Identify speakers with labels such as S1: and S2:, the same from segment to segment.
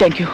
S1: Thank you.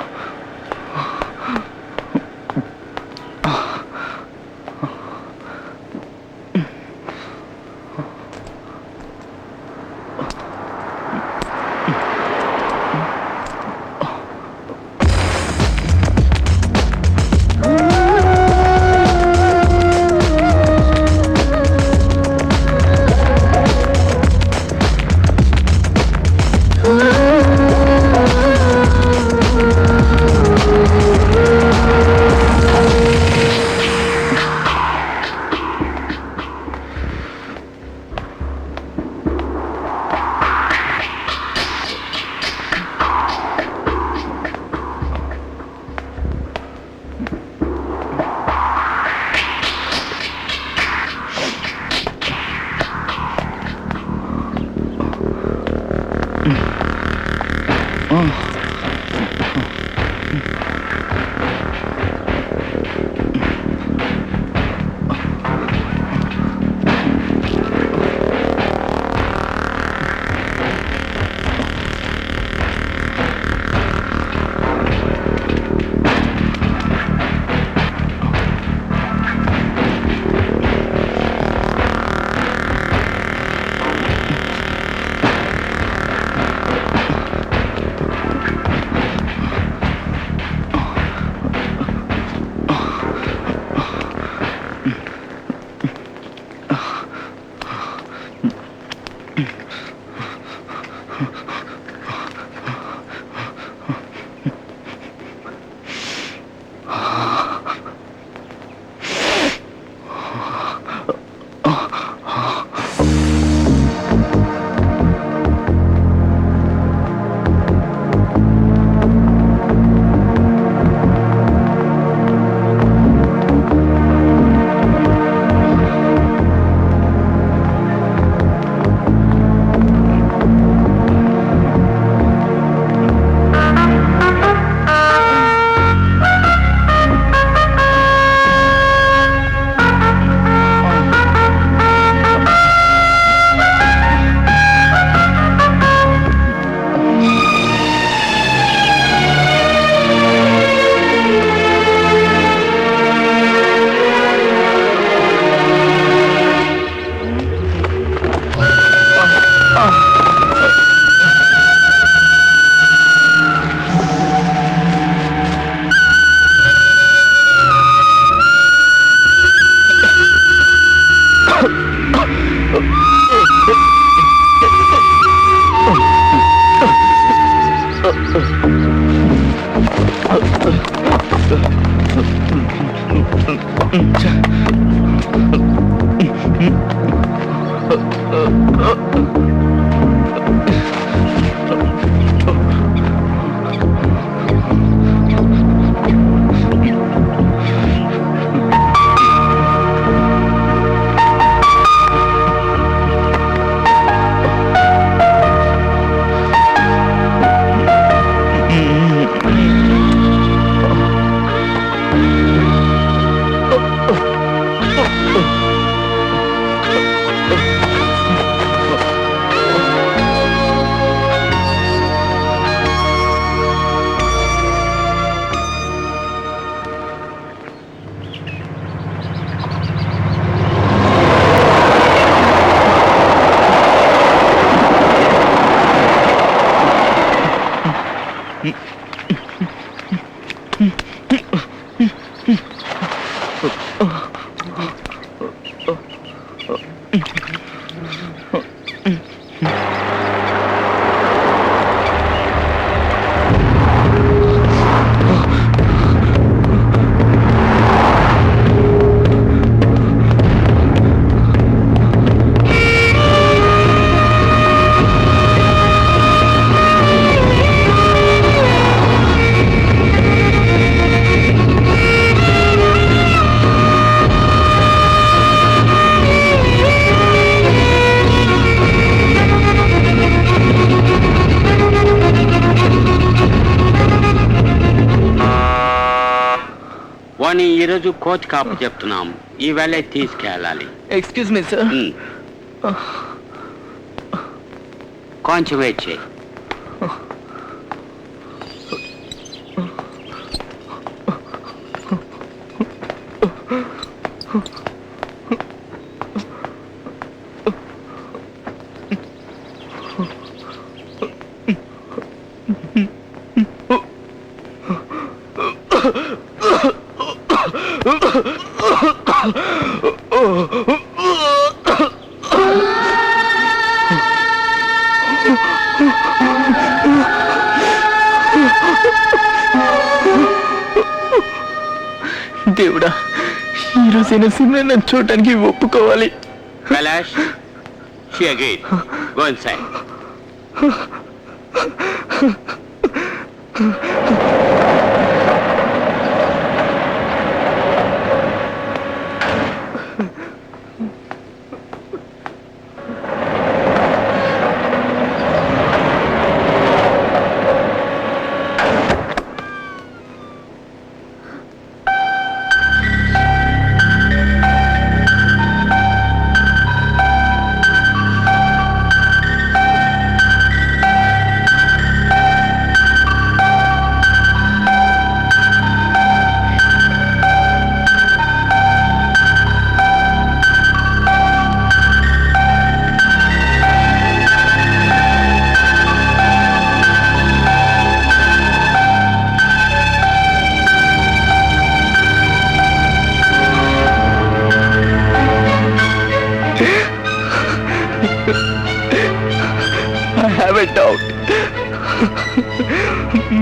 S2: వాణ్ణి ఈరోజు coach కాపు చెప్తున్నాం, ఈవేళ తీసుకెళ్ళాలి.
S1: Excuse me sir.
S2: కొంచెం వెయిట్ చేయి.
S1: దేవుడా, ఈరోజైనా సిమ్రన్ నన్ను చూడటానికి ఒప్పుకోవాలి.
S2: Kailash, she agreed. Go inside.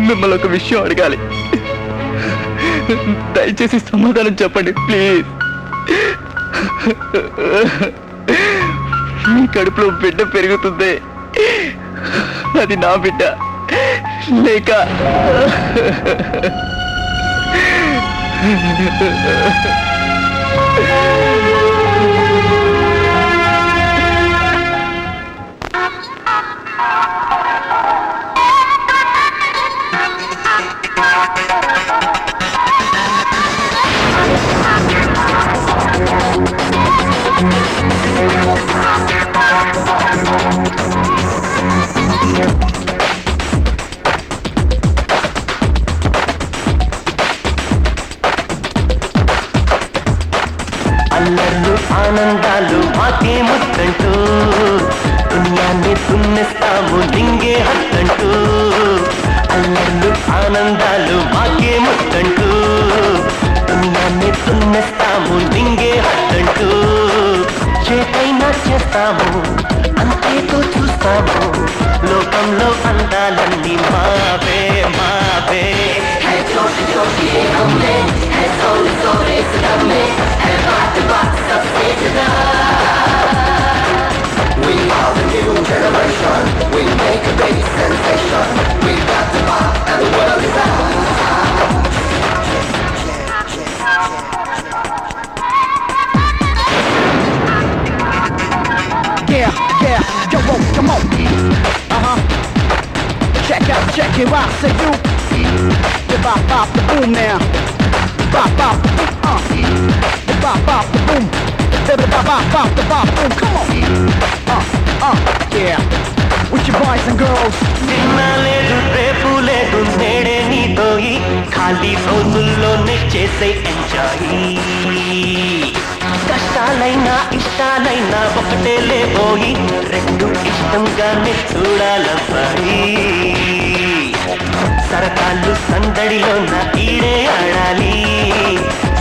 S1: మిమ్మల్ని ఒక విషయం అడగాలి, దయచేసి సమాధానం చెప్పండి ప్లీజ్. మీ కడుపులో బిడ్డ పెరుగుతుంది, అది నా బిడ్డ లేక
S3: అల్లర్లు ఆనందాలు మాకే ముద్దంటూ దునియాన్ని దున్నేస్తాము లింగే హద్దంటూ. అల్లర్లు ఆనందాలు మాకే ముద్దంటూ దునియాన్ని దున్నేస్తాము లింగే హద్దంటూ. చేతైనా చేస్తాము అంతేతో చూస్తాము, లోకంలో అందాలన్నీ మావే మావే. We are the new generation. We make a big sensation. We got the vibe and the world is ours.
S4: Yeah, yo, whoa, come on. Check it out, say you. Yeah, bop, the boom now. Bop, the boom, bop, the boom. Baby, bop, the boom, come on. Yeah, with your boys and girls.
S3: లేదు రేపు లేదు నేడే నీతోయి, ఖాళీ రోజుల్లోనే చేసే enjoy. కష్టాలైనా ఇష్టాలైనా ఒకటే లేబోయి, రెండు ఇష్టంగానే చూడాలబ్బాయి. సరకాళ్ళు సందడిలోన ఈడే ఆడాలి,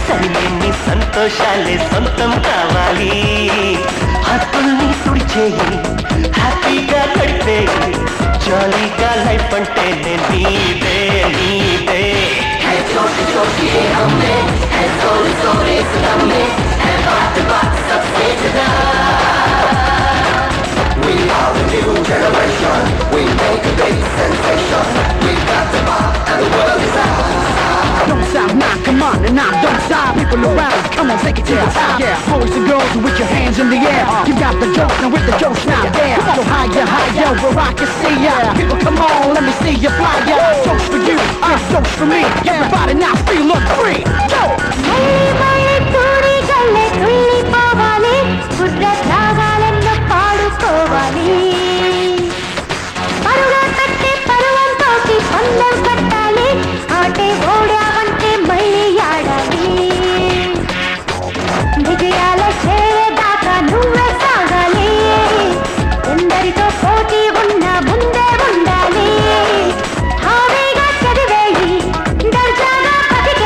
S3: సరిలేని సంతోషాలే సొంతం కావాలి. హద్దుల్ని తుడిచేయి, హ్యాపీగా గడిపేయి, జాలీగా లైఫ్ అంటే నీదే నీదే.
S4: We are the new generation. We make a big sensation. We got the vibe and the world is ours. Don't stop now, come on, and now don't stop. People around, come on, take it to the top. Yeah, boys and girls with your hands in the air. You got the joke, now with the jokes now. Yeah, so higher, where I can see ya. People, come on, let me see you fly ya. Jokes for you, jokes for me. Everybody now feel look free. Go.
S5: విజయాల చేరేదాకా నువ్వే సాగాలి, ఎందరితో పోటీ ఉన్న ముందే ఉండాలి. హాయిగా చదివేయి, దర్జాగా బతికే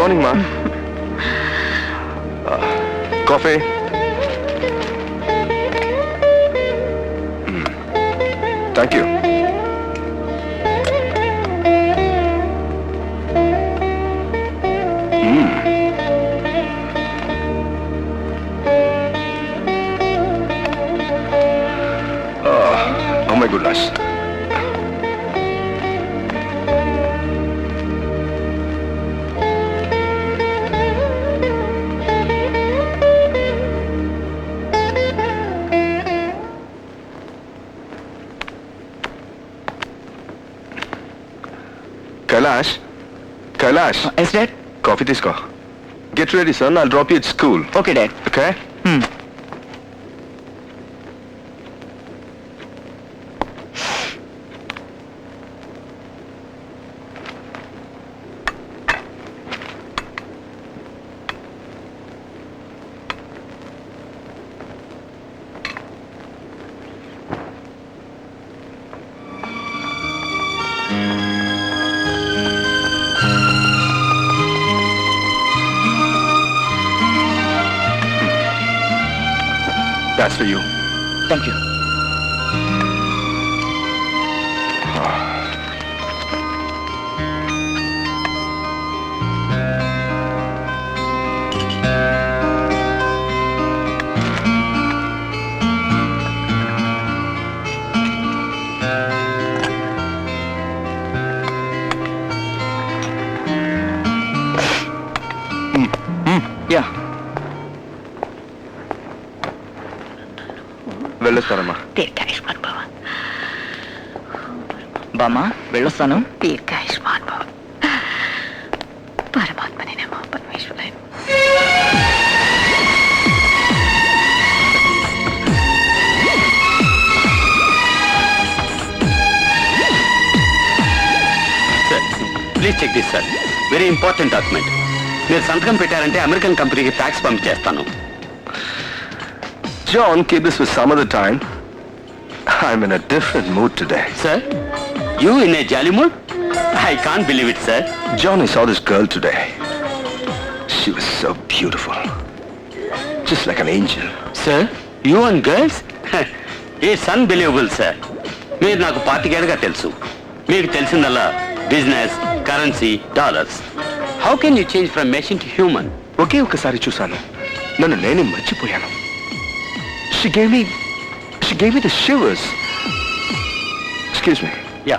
S6: మార్నింగ్ మా. Coffee. Thank you. Oh my goodness. Kailash.
S1: Yes, Dad.
S6: Coffee తీసుకో. Get ready, son. I'll drop you at school.
S1: Okay, Dad.
S6: Okay? That's for you.
S1: Thank you. Yeah.
S6: వెళ్ళొస్తానమ్మా.
S1: దీర్ఘాయుష్మాన్ భవ. బామ్మా వెళ్ళొస్తాను. దీర్ఘాయుష్మాన్ భవ. పరమాత్మని నమో పరమేశ్వరాయ.
S2: Sir please check this sir. Very important document. మీరు సంతకం పెట్టారంటే అమెరికన్ కంపెనీకి ట్యాక్స్ పంపించేస్తాను.
S6: John, keep this for some other time. I'm in a different mood today.
S2: Sir you in a jolly mood? I can't believe it sir.
S6: John, I saw this girl today. She was so beautiful. Just like an angel.
S2: Sir you and girls it's unbelievable sir. మీరు నాకు 25 ఏళ్ళుగా తెలుసు. మీకు తెలిసిందల్లా business, currency, dollars. How can you change from machine to human?
S6: ఒకే ఒక్కసారి చూశాను, నన్ను నేనే మర్చిపోయాను. She gave me the shivers. Excuse me.
S2: Yeah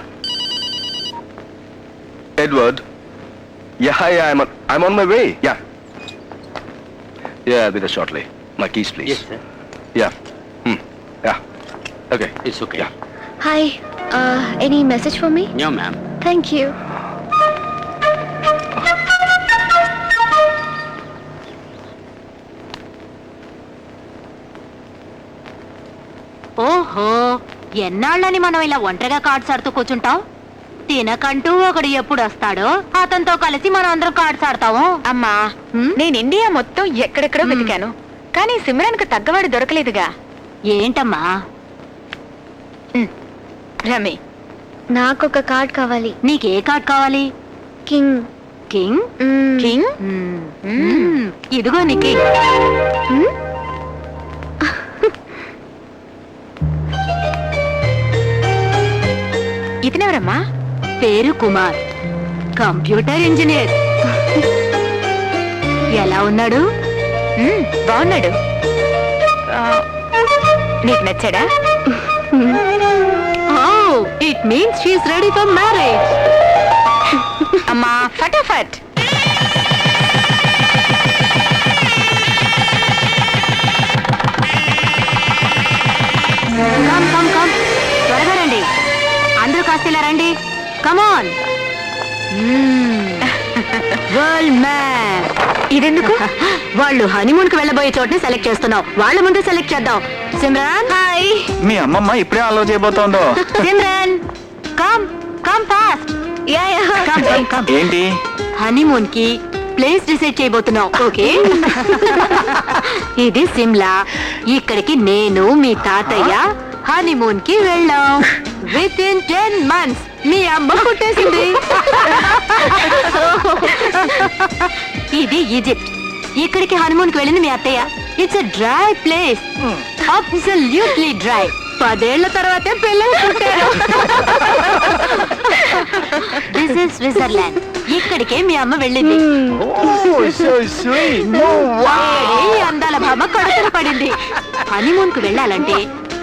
S6: Edward. Yeah, hi, I'm on my way. Yeah. Yeah, I'll be there shortly. My keys, please.
S2: Yes sir.
S6: Yeah. Yeah. Okay.
S2: It's okay.
S6: Yeah.
S5: Hi, any message for me?
S2: No ma'am.
S5: Thank you.
S7: ఓహో, ఎన్నాళ్ళని మనం ఇలా ఒంటరిగా cards ఆడుతూ కూర్చుంటాం? తినకంటూ ఒకడు ఎప్పుడు వస్తాడో అతనితో కలిసి మనం అందరం కార్డ్స్ ఆడతాము.
S8: అమ్మా, నేను ఇండియా మొత్తం ఎక్కడెక్కడో వెతికాను, కానీ సిమ్రాన్కు తగ్గవాడు దొరకలేదుగా.
S7: ఏంటమ్మా?
S8: రమి,
S5: నాకొక కార్డ్ కావాలి.
S7: నీకే కార్డ్ కావాలి?
S5: కింగ్.
S7: కింగ్?
S8: కింగ్
S7: ఇదిగో నీ కింగ్.
S8: ఇతనెవరమ్మా?
S7: పేరు కుమార్, కంప్యూటర్ ఇంజనీర్. ఎలా ఉన్నాడు?
S8: బాగున్నాడు. నీకు నచ్చాడా?
S7: It means she is ready for marriage.
S8: అమ్మా, ఫటాఫట్.
S7: కమ్ కమ్ కమ్, త్వరగా రండి. అందరూ కాస్త ఇలా రండి. కమాన్. World map.
S8: ఇదెందుకు?
S7: వాళ్ళు హనీమూన్ కి వెళ్ళబోయే చోటుని సెలెక్ట్ చేస్తున్నాం. వాళ్ళ ముందు సెలెక్ట్ చేద్దాం. సిమ్రాన్, హాయ్.
S1: మీ అమ్మమ్మ ఇప్పుడే ఆలో చేయబోతోందో.
S7: Simran, come come fast. Yeah yeah, come come come.
S1: ఏంటి?
S7: హనీమూన్ కి ప్లేస్ డిసైడ్ చేయబోతున్నాం. ఓకే. ఇది సిమ్లా. ఇక్కడికి నేను మీ తాతయ్య హనీమూన్ కి వెళ్ళాం. విత్ ఇన్ 10 months మీ అమ్మ పుట్టేసింది. ఇది ఈజిప్ట్. ఇక్కడికి హనీమూన్ కి వెళ్ళింది మీ అత్తయ్య. It's a dry place, absolutely dry. 10 ఏళ్ల తర్వాతే పిల్లలు పుట్టారు. This is Switzerland. ఇక్కడికే మీ అమ్మ వెళ్ళింది. ఈ అందాల భామ కడుపున పడింది. హనీమూన్ కు వెళ్ళాలంటే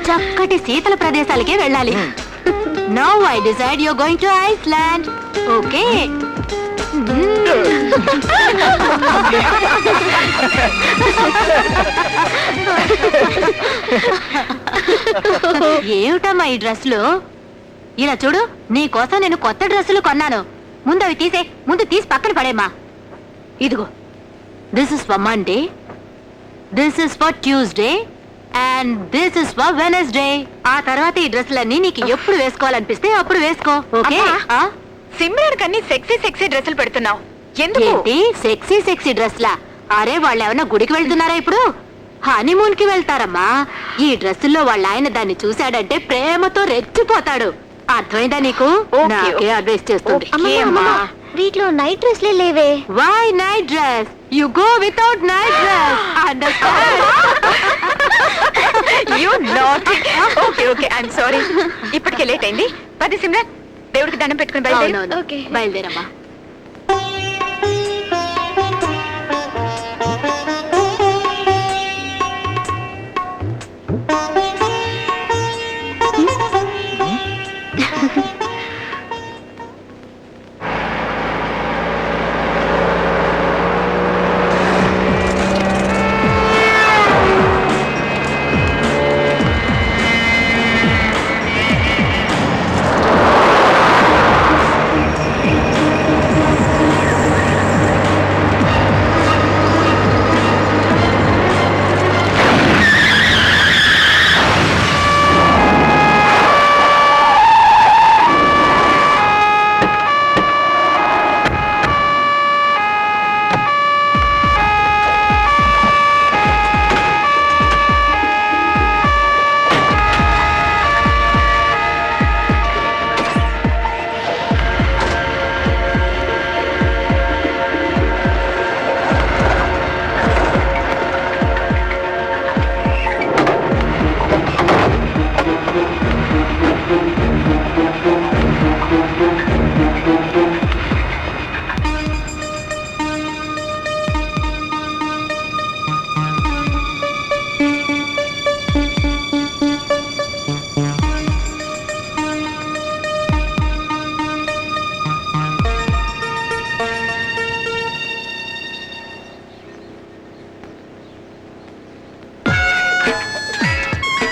S7: చక్కటి శీతల ప్రదేశాలకే వెళ్ళాలి. Now I decide you going to Iceland. Okay? ఏమిటమ్మా ఈ డ్రెస్లు? ఇలా చూడు, నీ కోసం నేను కొత్త డ్రెస్సులు కొన్నాను. ముందు అవి తీసే. ముందు తీసి పక్కన పడేమ్మా. ఇదిగో, this is for Monday, this is for Tuesday and this is for Wednesday. ఆ తర్వాత ఈ డ్రెస్సులన్నీ నీకు ఎప్పుడు వేసుకోవాలనిపిస్తే అప్పుడు వేసుకో. ఓకే?
S8: సిమ్రాన్ కన్నీ సెక్సీ సెక్సీ డ్రెస్సులు పెడుతున్నావు ఎందుకు?
S7: ఏంటి సెక్సీ సెక్సీ డ్రెస్లా? అరే, వాళ్ళు ఏమన్నా గుడికి వెళ్తున్నారా ఇప్పుడు? హనీమూన్ కి వెళ్తారమ్మా. ఈ డ్రెస్సుల్లో వాళ్ళ ఆయన దాన్ని చూశాడంటే ప్రేమతో రెచ్చిపోతాడు. అర్థమైందా నీకు? నాకే అడ్వైస్ చేస్తుంది.
S5: వీటిలో నైట్ డ్రెస్లే లేవే.
S7: Why night dress? You go without night dress. Understand?
S8: You not. Okay okay, I'm sorry. ఇప్పటికే లేట్ అయింది. పది సిమ్రాన్, దేవుడికి దండం పెట్టుకుని బయలుదేరు.
S5: ఓకే,
S7: బయలుదేరమ్మా.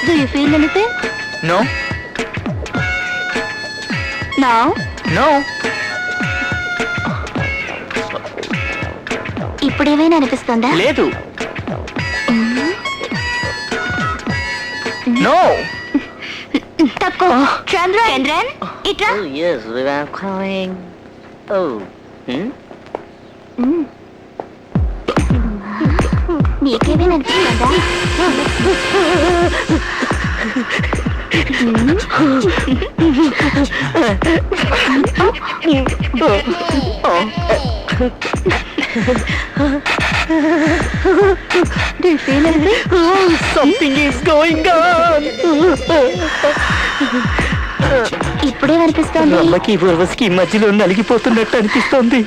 S7: Do you feel anything?
S1: No,
S7: No.
S1: no.
S5: ఇప్పుడేమైనా అనిపిస్తుందా?
S1: లేదు. No.
S5: తప్పుకో. చంద్రన్, ఇట్రా.
S9: Oh yes, we are calling. Oh.
S5: నీకేమైనా అనిపిస్తుందా? Do you feel anything?
S1: Something is going on.
S5: ఇప్పుడేమనిపిస్తోంది?
S1: అమ్మకి పూర్వస్కి మధ్యలో నలిగిపోతున్నట్టు అనిపిస్తోంది.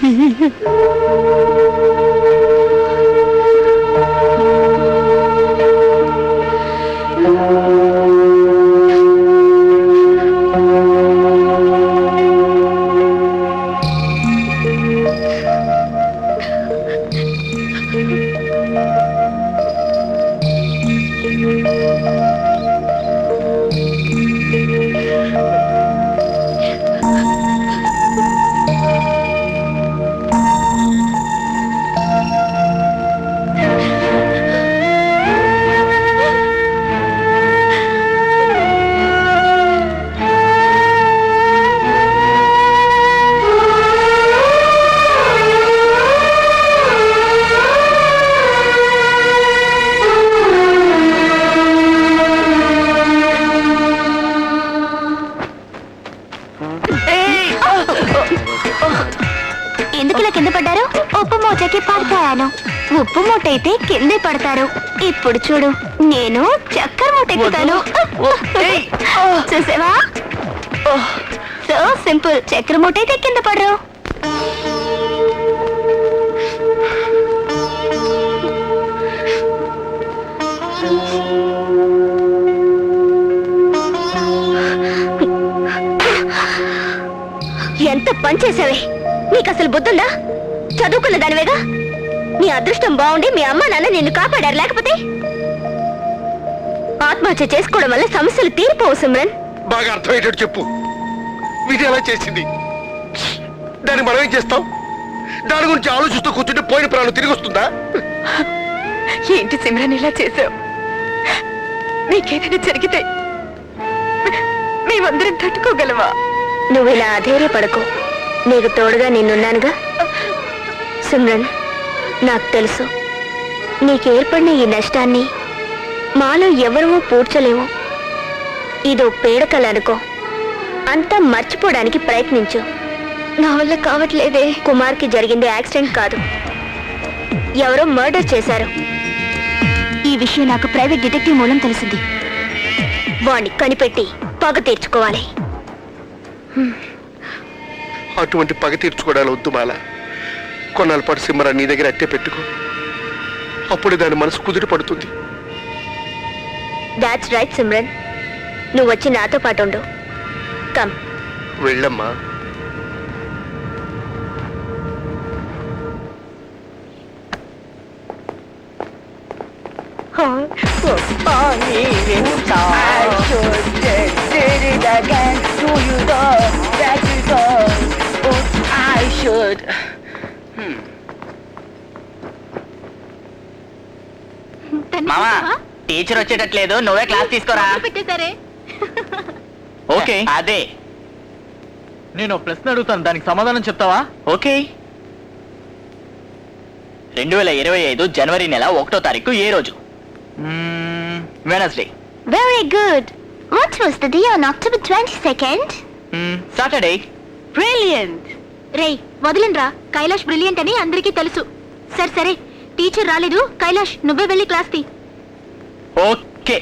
S5: ఎందుకు ఇలా కింద పడ్డారు? ఉప్పు మూటకి పడిపోయాను. ఉప్పు మూట అయితే కిందే పడతారు. ఇప్పుడు చూడు, నేను చక్కెర మూట ఎక్కుతాను. చూసావా? So simple. చక్కెర మూట అయితే కింద పడరు. ఎంత పని చేసావే! నీకు అసలు బుద్ధుందా? చదువుకున్న దానివేగా. నీ అదృష్టం బాగుండి మీ అమ్మ నాన్న నిన్ను కాపాడారు, లేకపోతే ఆత్మహత్య చేసుకోవడం వల్ల సమస్యలు తీరిపోవు సిమ్రన్.
S6: బాగా అర్థమయ్యేటట్టు చెప్పు. విధి ఎలా చేసింది? దాన్ని మనం ఏం చేస్తాం? దాని గురించి ఆలోచిస్తూ కూర్చుంటే పోయిన ప్రాణం తిరిగి వస్తుందా?
S8: ఏంటి సిమ్రన్ ఇలా చేసావు? నీకేదైనా జరిగితే మేమందరం తట్టుకోగలవా?
S5: నువ్వు ఇలా అధైర్యపడకు. నీకు తోడుగా నేనున్నానుగా. సిమ్రన్, నాకు తెలుసు నీకు ఏర్పడిన ఈ నష్టాన్ని మాలో ఎవరూ పూడ్చలేము. ఇదో పేడకల అనుకో. అంతా మర్చిపోవడానికి ప్రయత్నించు. నా వల్ల కావట్లేదే. కుమార్కి జరిగింది యాక్సిడెంట్ కాదు, ఎవరో మర్డర్ చేశారు. ఈ విషయం నాకు ప్రైవేట్ డిటెక్టివ్ మూలం తెలిసింది. వాణ్ణి కనిపెట్టి పగ తీర్చుకోవాలి.
S6: అటువంటి పగ తీర్చుకోవడాలు వద్దు మాల. కొన్నాళ్ళ పాటు సిమ్మరా నీ దగ్గర అట్టే పెట్టుకో. అప్పుడే దాని మనసు కుదిరి పడుతుంది.
S5: That's right Simran. నువ్వు వచ్చి నాతో పాటు ఉండు. కమ్.
S6: వెళ్ళమ్మా.
S9: మామా, టీచర్ వచ్చేటట్లేదు, నువ్వే క్లాస్ తీసుకోరా.
S7: పెట్టేశారే.
S9: ఓకే, అదే
S1: నేను ప్రశ్న అడుగుతాను, దానికి సమాధానం చెప్తావా?
S9: ఓకే. 2025 జనవరి నెల 1వ తారీఖు ఏ రోజు? Wednesday.
S5: Very good. What was the day on October 22nd?
S9: Saturday.
S7: Brilliant. రేయ్ వదిలిండ్రా, కైలాష్ బ్రిలియంట్ అని అందరికీ తెలుసు. సరే సరే, టీచర్ రాలేదు. కైలాష్ నువ్వే వెళ్ళి క్లాస్ తీ.
S9: ఓకే.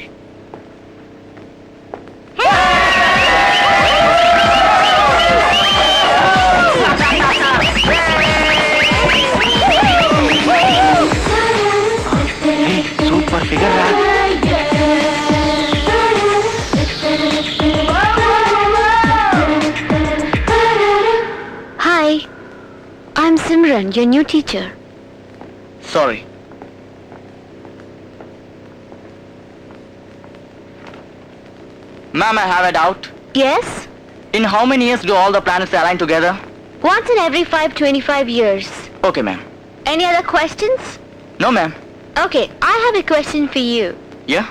S9: సూపర్ ఫిగర్ రా.
S5: Hi, I'm Simran, your new teacher.
S9: Sorry. Ma'am, I have a doubt.
S5: Yes?
S9: In how many years do all the planets align together?
S5: Once in every 525 years.
S9: Okay, ma'am.
S5: Any other questions?
S9: No, ma'am.
S5: Okay, I have a question for you.
S9: Yeah?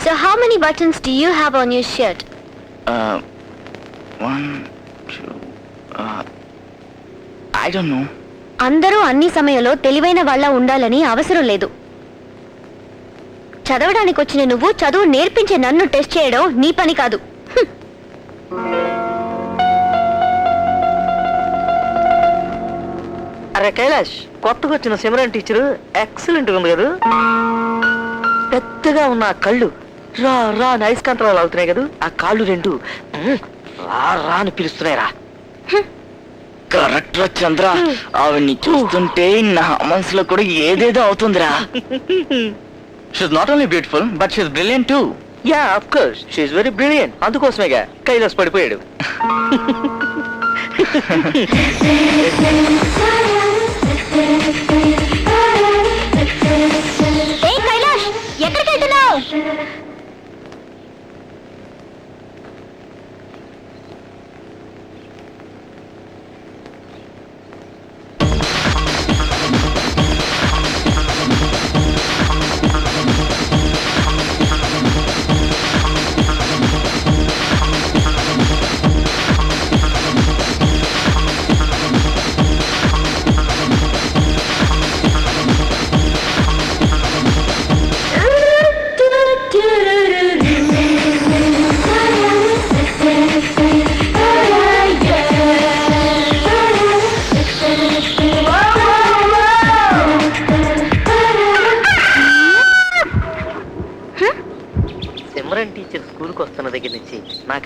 S5: So how many buttons do you have on your shirt?
S9: 1, 2, I don't know.
S5: అందరూ అన్ని సమయంలో తెలివైన వాళ్ళ ఉండాలని అవసరం లేదు. చదవడానికి వచ్చిన నువ్వు చదువు నేర్పించే నన్ను టెస్ట్ చేయడం నీ పని కాదు.
S9: అరే కైలాష్, కొత్తగా వచ్చిన సిమరన్ టీచరు ఎక్సలెంట్ ఉంది కదా. పెద్దగా ఉన్న ఆ కళ్ళు రా రా అని ఐస్ కంట్రోల్ అవుతున్నాయి కదా. ఆ కాళ్ళు రెండు రా రా అని పిలుస్తున్నాయి రా. కరెక్ట్ రా చంద్ర, ఆవిడ్ని చూస్తుంటే నా మనసులో కూడా ఏదేదో అవుతుందిరా. She's not only beautiful but she's brilliant too. Yeah of course she's very brilliant. అందుకోసమేగా కైలాస్ పడిపోయాడు.
S5: ఏ కైలాష్, ఎక్కడికి వెళ్తున్నావు?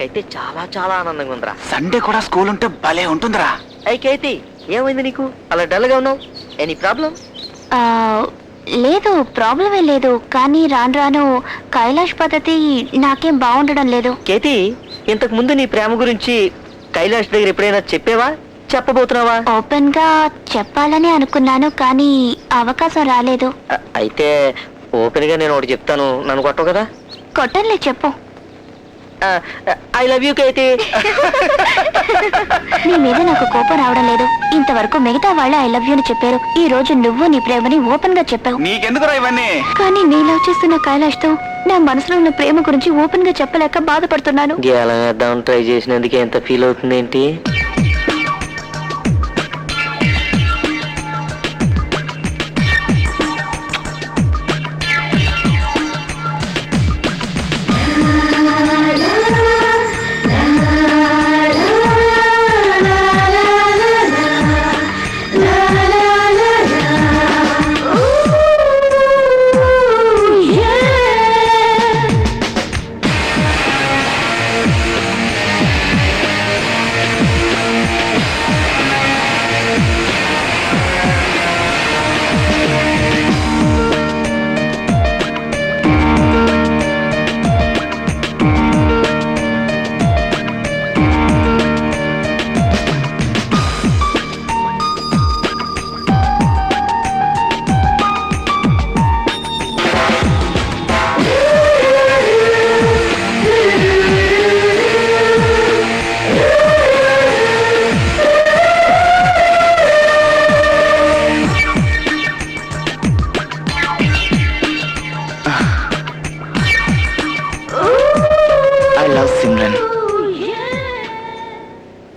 S9: నాకైతే చాలా చాలా ఆనందంగా ఉందిరా.
S1: సండే కూడా స్కూల్ ఉంటే భలే ఉంటుందిరా.
S9: అయితే ఏమైంది నీకు అలా డల్గా ఉన్నావు? Any problem?
S5: లేదు, ప్రాబ్లమే లేదు. కానీ రాను రాను కైలాష్ పద్ధతి నాకేం బాగుండడం లేదు.
S9: కేతి, ఇంతకు ముందు నీ ప్రేమ గురించి కైలాష్ దగ్గర ఎప్పుడైనా చెప్పేవా? చెప్పబోతున్నావా?
S5: ఓపెన్ గా చెప్పాలని అనుకున్నాను, కానీ అవకాశం రాలేదు.
S9: అయితే ఓపెన్ గా నేను ఒకటి చెప్తాను, నన్ను కొట్టవు కదా?
S5: కొట్టంలే, చెప్పు.
S9: I love you Kethi.
S5: నీ మీద నాకు కోపం రావడం లేదు. ఇంతవరకు మిగతా వాళ్ళు ఐ లవ్ యూ అని చెప్పారు. ఈ రోజు నువ్వు నీ ప్రేమని ఓపెన్ గా చెప్పావు.
S1: నీకెందుకురా ఇవన్నీ?
S5: కానీ నీ లవ్ చేస్తున్న కైలాష్ తో నా మనసులో ఉన్న ప్రేమ గురించి ఓపెన్ గా చెప్పలేక బాధపడుతున్నాను.
S9: గేలం వేద్దాం ట్రై చేసినందుకు ఎంత ఫీల్ అవుతుంది ఏంటి?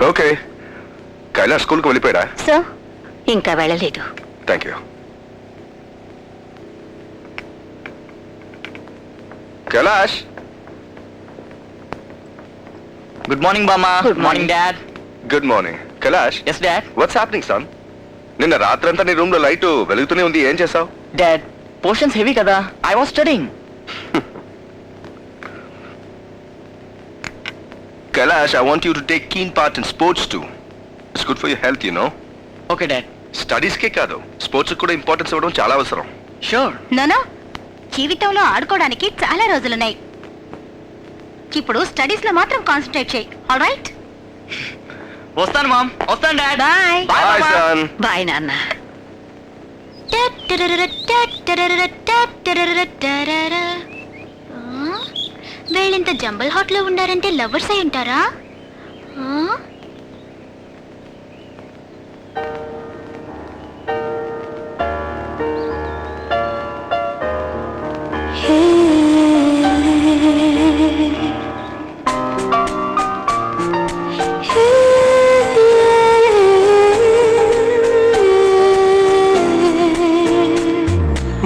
S6: ఓకే, కైలాష్ స్కూల్కి వెళ్ళిపోయాడా?
S7: సో ఇంకా వెళ్ళలేదు.
S6: Thank you. Kailash,
S1: good morning బామ్మా.
S7: Good morning,
S1: dad.
S6: Good morning. Kailash,
S1: yes dad.
S6: What's happening son? నిన్న రాత్రంతా నీ రూమ్ లో లైట్ వెలుగుతూనే ఉంది, ఏం చేసావు?
S1: డాడ్, పోర్షన్స్ హెవీ కదా, I was studying.
S6: Kailash, I want you to take keen part in sports too. It's good for your health, you know.
S1: Okay dad.
S6: Studies కే కాదు, స్పోర్ట్స్ కూడా ఇంపార్టెన్స్ ఇవ్వడం చాలా అవసరం.
S1: షూర్.
S7: నోనో, జీవితంలో ఆడుకోవడానికి చాలా రోజులున్నాయి. ఇప్పుడు స్టడీస్ లో మాత్రం కాన్సన్ట్రేట్ చేయి. ఆల్రైట్?
S1: వస్తాను మామ్. వస్తాను dad.
S7: Bye.
S6: Bye, son.
S7: Bye నాన్న.
S5: వీళ్ళింత జంబల్ హాట్ లో ఉండారంటే లవర్స్ అయి ఉంటారా?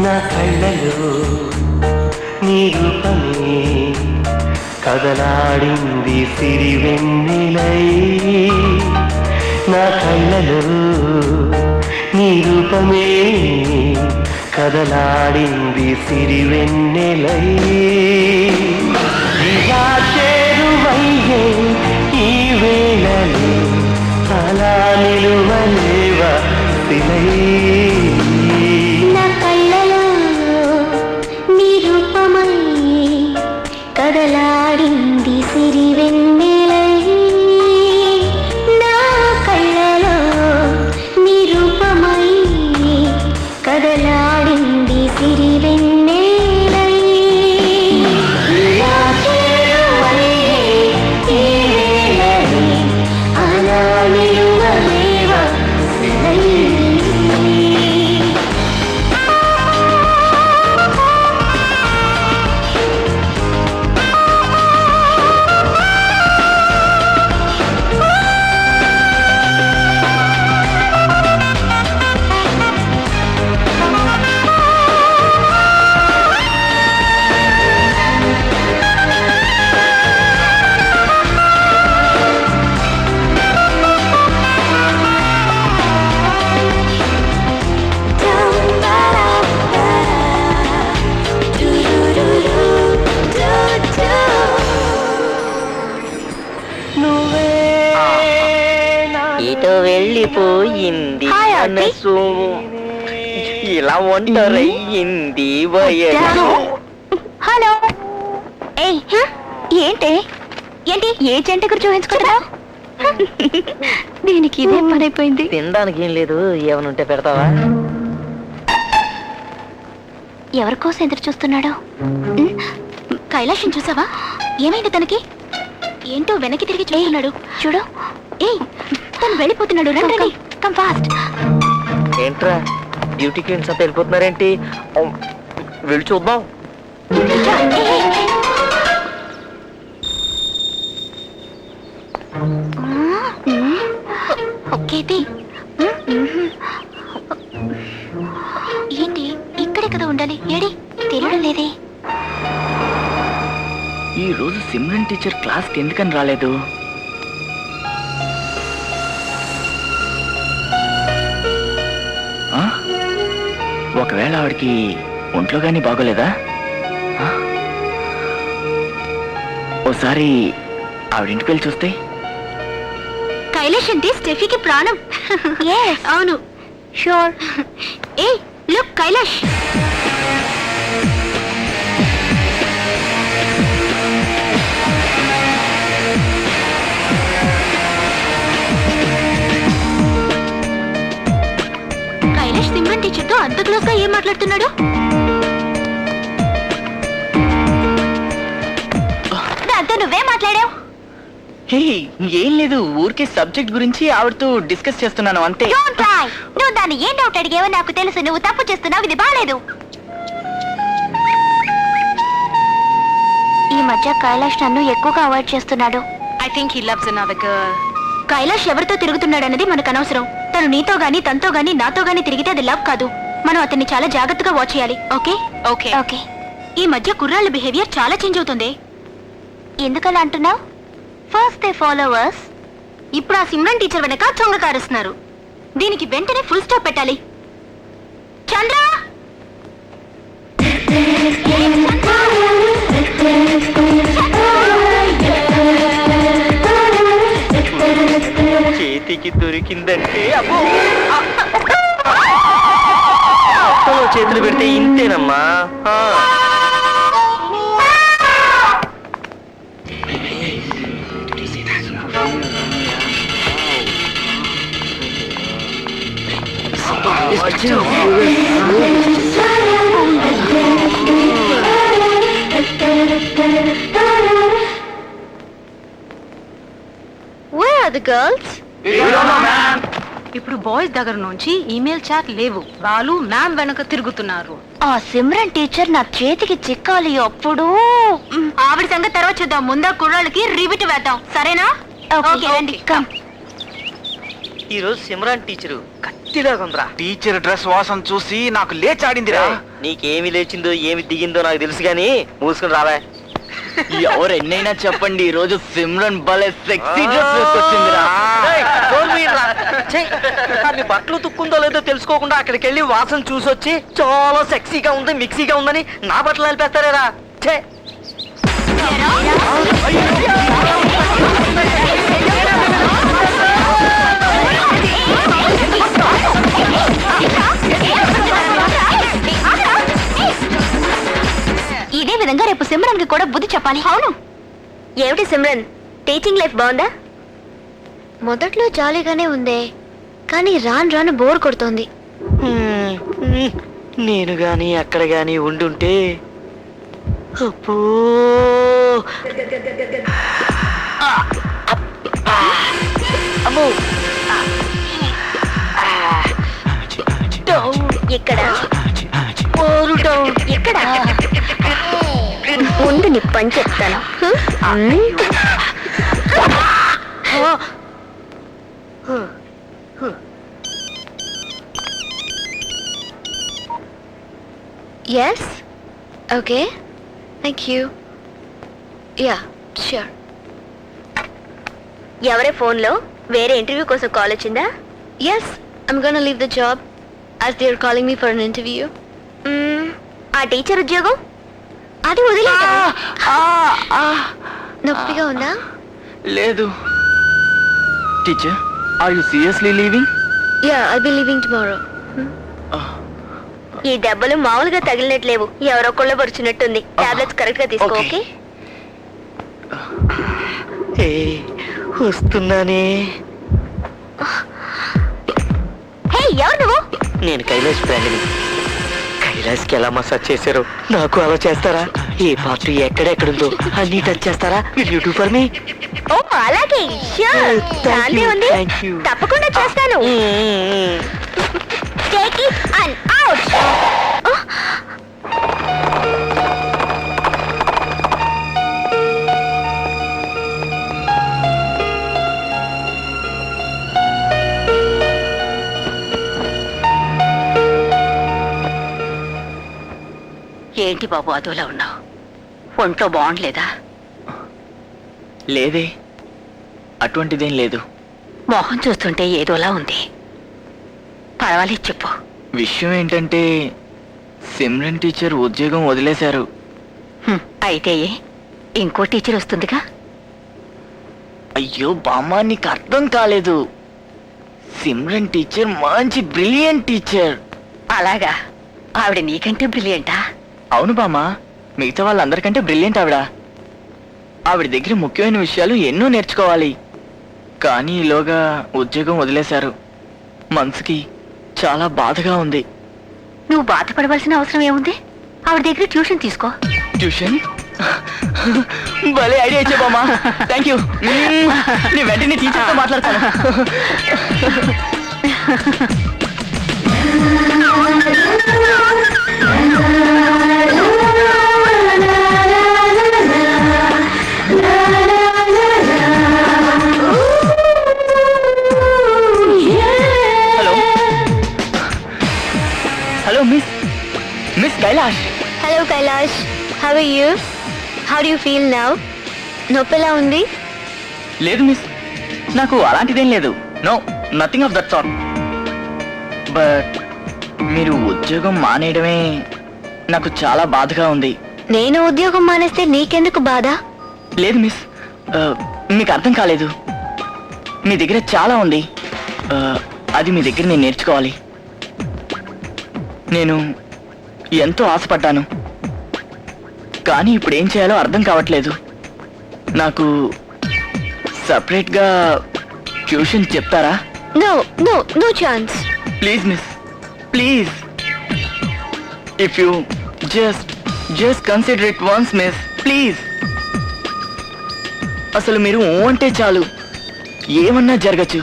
S10: నా కళ్ళలో నీ రూపమే కదలాడింది సిరివెన్నెలై. నా కళ్ళలో నీ రూపమే కదలాడింది సిరివెన్నెలై. ఇలా చేరువయ్యే ఈ వేళలో అలా నిలువలేవా సిలై.
S5: కదలాడింది సిరివెన్నెలై. నా కళ్ళలో నీ రూపమై కదలాడింది సిరివెన్నెలై. ఇలా చేరువయ్యే ఈ వేళలో అలా నిలువలేవా సిలై.
S9: వెళ్ళిపోయింది
S5: హాయ్, ఆంటీ.
S9: మనసు ఇలా ఒంటరయ్యింది వయసు.
S5: హలో ఏయ్ ఏంటి ఏంటి ఏ జంట గురించి చూపించుకుంటున్నావు? దీనికి ఇదే పని అయిపోయింది.
S9: తినడానికి ఏం లేదు, ఏమైనా ఉంటే పెడతావా?
S5: ఎవరి కోసం ఎదురు చూస్తున్నాడు? కైలాషం చూసావా? ఏమైంది తనకి? ఏంటో వెనక్కి తిరిగి చూస్తున్నాడు. చూడు ఏయ్ తను వెళ్ళిపోతున్నాడు. రండి కమ్ ఫాస్ట్.
S9: ఏంట్రా బ్యూటీ క్వీన్స్ అంతా వెళ్ళిపోతున్నారేంటి? వెళ్ళి చూద్దాం.
S5: ఓకేది ఏంటి ఇక్కడే కదా ఉండాలి. ఏడి తెలియడం లేదే.
S9: ఈ రోజు సిమ్రన్ టీచర్ క్లాస్ కి ఎందుకని రాలేదు? ఆ? ఒకవేళ ఆవిడకి ఒంట్లో గానీ బాగోలేదా? ఆ? ఓసారి ఆవిడింటికి వెళ్ళి చూస్తే.
S5: కైలాష్ అంటే స్టెఫీకి ప్రాణం. అవును షూర్. ఏ లుక్ కైలాష్. కైలాష్ సిమ్రన్ టీచర్ తో అంత క్లోజ్ గా ఏం మాట్లాడుతున్నాడు? దాంతో నువ్వే మాట్లాడావు.
S9: హే, ఏం లేదు, ఊరికే సబ్జెక్ట్ గురించి ఆవిడతో డిస్కస్ చేస్తున్నాను అంతే.
S5: Don't try. నువ్వు దాన్ని ఏం డౌట్ అడిగావో నాకు తెలుసు. నువ్వు తప్పు చేస్తున్నావు. ఇది బాలేదు. ఈ మధ్య కైలాష్ నన్ను ఎక్కువగా అవాయిడ్ చేస్తున్నాడు.
S8: I think he loves another girl.
S5: Kailash ఎవరితో తిరుగుతున్నాడు అన్నది మనకు అనవసరం. తను నీతో గానీ తనతో గానీ నాతో గానీ తిరిగితే అది లవ్ కాదు. మనం అతన్ని చాలా జాగ్రత్తగా వాచ్ చేయాలి. Okay
S8: okay
S5: okay. ఈ మధ్య కుర్రాళ్ళ బిహేవియర్ చాలా చేంజ్ అవుతుంది. ఎందుకలా అంటున్నావు? First they followers. ఇప్పుడు ఆ సిమ్రన్ టీచర్ వెనక చొంగ కారుస్తున్నారు. దీనికి వెంటనే ఫుల్ స్టాప్ పెట్టాలి. చంద్ర
S9: చేతికి దొరికిందంటే అబ్బో! చేతులు పెడితే ఇంతేనమ్మా.
S5: Where are the girls?
S8: ఇప్పుడు బాయ్స్ దగ్గర నుంచి ఈమెయిల్ చాట్ లేవు. వాళ్ళు మ్యామ్ వెనక తిరుగుతున్నారు.
S5: ఆ సిమ్రన్ టీచర్ నా చేతికి చిక్కాలి. అప్పుడు ఆవిడ సంగతి తర్వాత చూద్దాం. ముందా కుర్రాళ్ళకి రివిట్ వేద్దాం. సరేనా? ఓకే రండి. కమ్.
S9: ఈ రోజు సిమ్రాన్ టీచరు కత్తిలాగా ఉందిరా.
S11: టీచర్ డ్రెస్ వాసన చూసి నాకు లేచాడిందిరా.
S9: నీకేమి లేచిందో ఏమి దిగిందో నాకు తెలుసు గాని మూసుకుని రావా. ఎవరు ఎన్నైనా చెప్పండి, ఈ రోజు సిమ్రన్ భలే సెక్సీ డ్రెస్ వేసుకొచ్చిందిరా. మీ బట్టలు తుక్కుందో లేదో తెలుసుకోకుండా అక్కడికి వెళ్ళి వాసన చూసొచ్చి చాలా సెక్సీగా ఉంది మిక్సీగా ఉందని నా బట్టలు నిలిపేస్తారేరా. ఛే
S5: ఇదే విధంగా రేపు సిమ్రన్ కి కూడా బుద్ధి చెప్పాలి. అవును. ఏమిటి సిమ్రన్, టీచింగ్ లైఫ్ బాగుందా? మొదట్లో జాలీగానే ఉందే, కానీ రాను రాను బోర్ కొడుతోంది.
S9: నేను గాని అక్కడ గాని ఉండుంటే అబ్బో అమ్మో
S5: ఇక్కడ ఇక్కడ ముందు నీ పని చెప్తాను. Yes okay thank you. Yeah sure. ఎవరే ఫోన్లో వేరే ఇంటర్వ్యూ కోసం కాల్ వచ్చిందా? Yes I'm gonna leave the job as they are calling me for an interview. ఆ టీచర్ ఉద్యోగం అది వదిలే.
S9: ఆ
S5: నొప్పిగా ఉందా?
S9: లేదు teacher, are you seriously leaving?
S5: Yeah I be living tomorrow. ఈ దెబ్బలు మామూలుగా తగిలినట్లేవు, ఎవరో కొళ్ళ పరుచున్నట్టుంది. టాబ్లెట్స్ కరెక్ట్ గా తీసుకో. ఓకే
S9: వస్తున్నానే.
S5: హే ఎవరు నువ్వు?
S9: నేను కైలాష్ ఫ్రెండ్ని. కైలాష్కి ఎలా మసాజ్ చేశారో నాకు అలా చేస్తారా? ఏ పార్ట్ ఎక్కడెక్కడుందో అన్ని టచ్ చేస్తారా? Will you do for me?
S5: ఓ అలాగే ష్యూర్. దాందే ఉంది,
S9: thank you.
S5: తప్పకుండా చేస్తాను. Take it and out.
S7: ఏంటి బాబు అదోలా ఉన్నావు? ఒంట్లో బాగుండలేదా?
S9: లేదే, అటువంటిదేం లేదు.
S7: మొహం చూస్తుంటే ఏదోలా ఉంది. పర్వాలేదు చెప్పు.
S9: విషయం ఏంటంటే సిమ్రన్ టీచర్ ఉద్యోగం వదిలేశారు.
S7: అయితే ఇంకో టీచర్ వస్తుందిగా.
S9: అయ్యో బామ్మ, నీకు అర్థం కాలేదు. సిమ్రన్ టీచర్ మంచి బ్రిలియంట్ టీచర్.
S7: అలాగా? ఆవిడ నీకంటే బ్రిలియంటా?
S9: అవును బామ్మ, మిగతా వాళ్ళందరికంటే బ్రిలియంట్ ఆవిడ. ఆవిడ దగ్గర ముఖ్యమైన విషయాలు ఎన్నో నేర్చుకోవాలి. కానీ ఈలోగా ఉద్యోగం వదిలేశారు. మనసుకి చాలా బాధగా ఉంది.
S7: నువ్వు బాధపడవలసిన అవసరం ఏముంది? ఆవిడ దగ్గర ట్యూషన్ తీసుకో.
S9: ట్యూషన్? భలే ఐడియా ఇచ్చే బామ్మ, థ్యాంక్ యూ. నీ వెంటనే టీచర్తో మాట్లాడతాను. Hello hello miss Kailash.
S5: Hello Kailash, how are you? How do you feel now? నొప్పిలా ఉంది?
S9: లేదు మిస్, నాకు అలాంటిదేం లేదు. No, nothing of that sort. But మీరు ఉద్యోగం మానేయడమే నాకు చాలా బాధగా ఉంది.
S5: నేను ఉద్యోగం మానేస్తే నీకెందుకు బాధ?
S9: లేదు మిస్, మీకు అర్థం కాలేదు. మీ దగ్గర చాలా ఉంది. అది మీ దగ్గర నేను నేర్చుకోవాలి. నేను ఎంతో ఆశపడ్డాను, కానీ ఇప్పుడు ఏం చేయాలో అర్థం కావట్లేదు. నాకు సపరేట్గా ట్యూషన్ చెప్తారా?
S5: No no no chance.
S9: Please miss, please. If you just consider it once miss, please. అసలు మీరు అంటే చాలు, ఏమన్నా జరగచ్చు.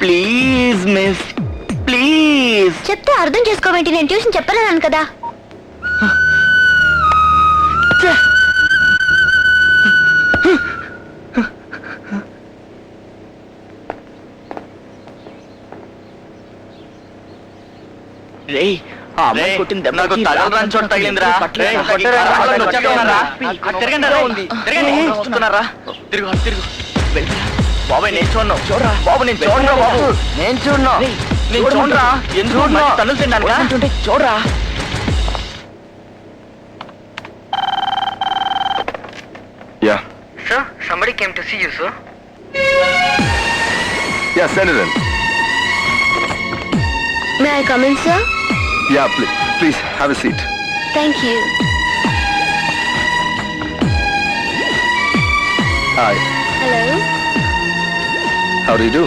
S9: Please miss, please.
S5: చెప్తే అర్థం చేసుకోవేంటి? నేను ట్యూషన్ చెప్పలేను కదా.
S9: రేయ్, ఆ అమ్మాయి కొట్టిన దెబ్బకి
S11: నాకు తగలరాని చోట తగిలిందిరా. రేయ్,
S9: వస్తున్నారా? తిరుగు వెళ్ళిరా. బాబాయ్ నేను చూడను. చూడరా బాబు, నేను చూడరా బాబు, నేను చూడను. నేను చూడరా. ఎందుకు తన్నులు తిన్నాను? చూడరా.
S6: Yeah.
S9: Sir, somebody came to see you, sir.
S6: Yeah, send it in.
S5: May I come in sir?
S6: Yeah, please have a seat.
S5: Thank you.
S6: Hi.
S5: Hello.
S6: How do you do?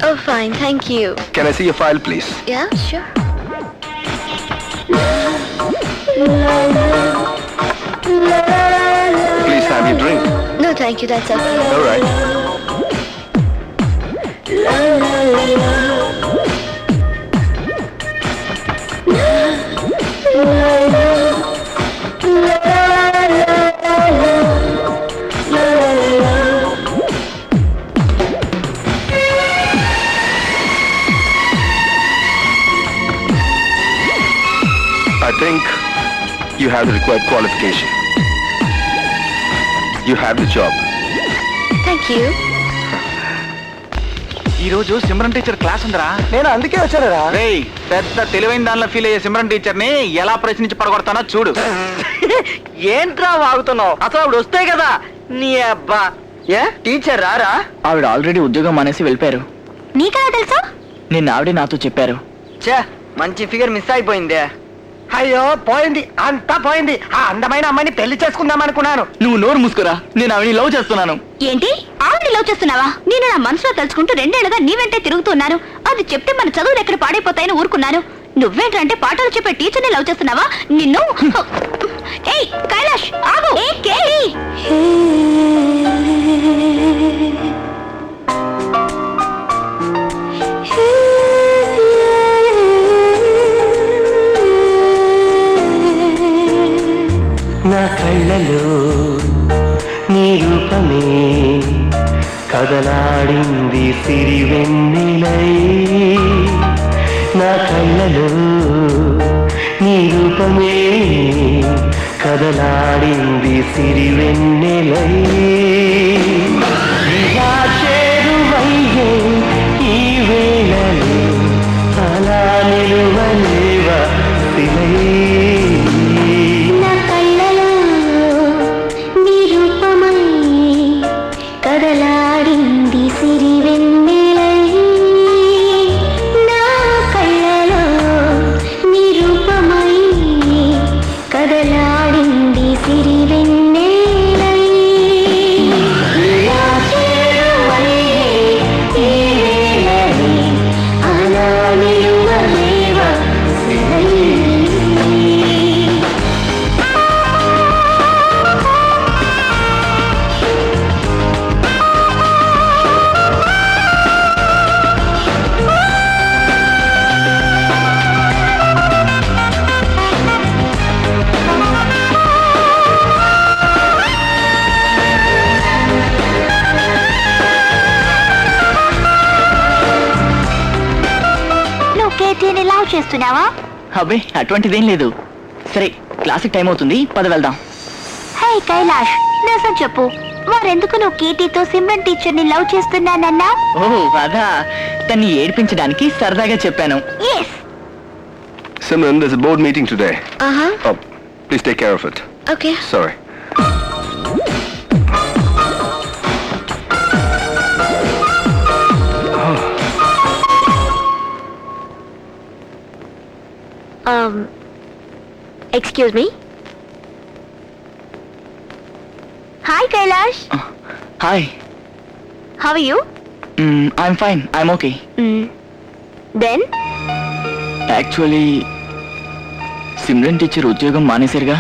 S5: Oh fine, thank you.
S6: Can I see your file, please?
S5: Yeah sure.
S6: Please have your drink.
S5: No thank you, that's okay.
S6: All right. I think you have the required qualification. You have the job.
S5: Thank you.
S11: ఈ రోజు Simran teacher class ఉందిరా.
S9: నేను అందుకే వచ్చానురా.
S11: రేయ్, పెద్ద తెలివైన దానిలో feel అయ్యే సిమ్రన్ టీచర్ ని ఎలా ప్రశ్నించి పడగొడతానో చూడు.
S9: ఏంట్రా వాగుతున్నావు? అసలు ఆవిడ వస్తే కదా నీ అబ్బా. ఏ టీచర్ రారా? ఆవిడ ఆల్రెడీ ఉద్యోగం మానేసి వెళ్ళిపోయారు.
S5: నీకెలా తెలుసు?
S9: నిన్న ఆవిడే నాతో చెప్పారు.
S10: చే మంచి ఫిగర్ మిస్ అయిపోయిందే. అయ్యో పోయింది, అంతా పోయింది. ఆ అందమైన అమ్మాయిని పెళ్లి చేసుకుందాం అనుకున్నాను.
S9: నువ్వు నోరు మూసుకురా, నేను ఆవిడని లవ్ చేస్తున్నాను.
S5: ఏంటి ఆవిడ లవ్ చేస్తున్నావా? నేను నా మనసులో తలుచుకుంటూ 2 ఏళ్లుగా నీ వెంటే తిరుగుతున్నాను. అది చెప్తే మన చదువులు ఎక్కడ పాడైపోతాయని ఊరుకున్నాను. నువ్వేంటంటే పాఠాలు చెప్పే టీచర్ని లవ్ చేస్తున్నావా? నిన్ను ఏయ్ కైలాష్ ఆగు. ఏ కేలి
S10: నా కళ్ళలో నీ రూపమే కదలాడింది సిరివెన్నెలై. నా కళ్ళలో నీ రూపమే కదలాడింది సిరివెన్నెలై. ఇలా చేరువయ్యే ఈ వేళలో అలా నిలువలేవా సిలై.
S5: కదలాడింది సిరివెన్నెలై. నా కళ్ళలో నీ రూపమై కదలాడింది సిరివెన్నెలై. ఇలా చేరువయ్యే ఈ వేళలో అలా నిలువలేవా సిలై. కేటీని లవ్ చేస్తున్నావా?
S9: అబ్బే అటువంటిదేం లేదు. సరే క్లాసిక్ టైం అవుతుంది, పద వెళ్దాం.
S5: హే కైలాష్, నిజం చెప్పు, మరెందుకు నువ్వు కేటీతో సిమ్రన్ టీచర్ని లవ్ చేస్తున్నానన్నా?
S9: ఓ అదా, తన్ని ఏడిపించడానికి సరదాగా చెప్పాను.
S5: Yes.
S6: Simran, there's a board meeting today.
S5: Uh-huh.
S6: Oh, please take care of it.
S5: Okay.
S6: Sorry.
S5: Excuse me. Hi Kailash.
S9: Hi.
S5: How are you?
S9: I'm fine. I'm okay.
S5: Then?
S9: Actually, Simran teacher ఉద్యోగం మానేశారుగా.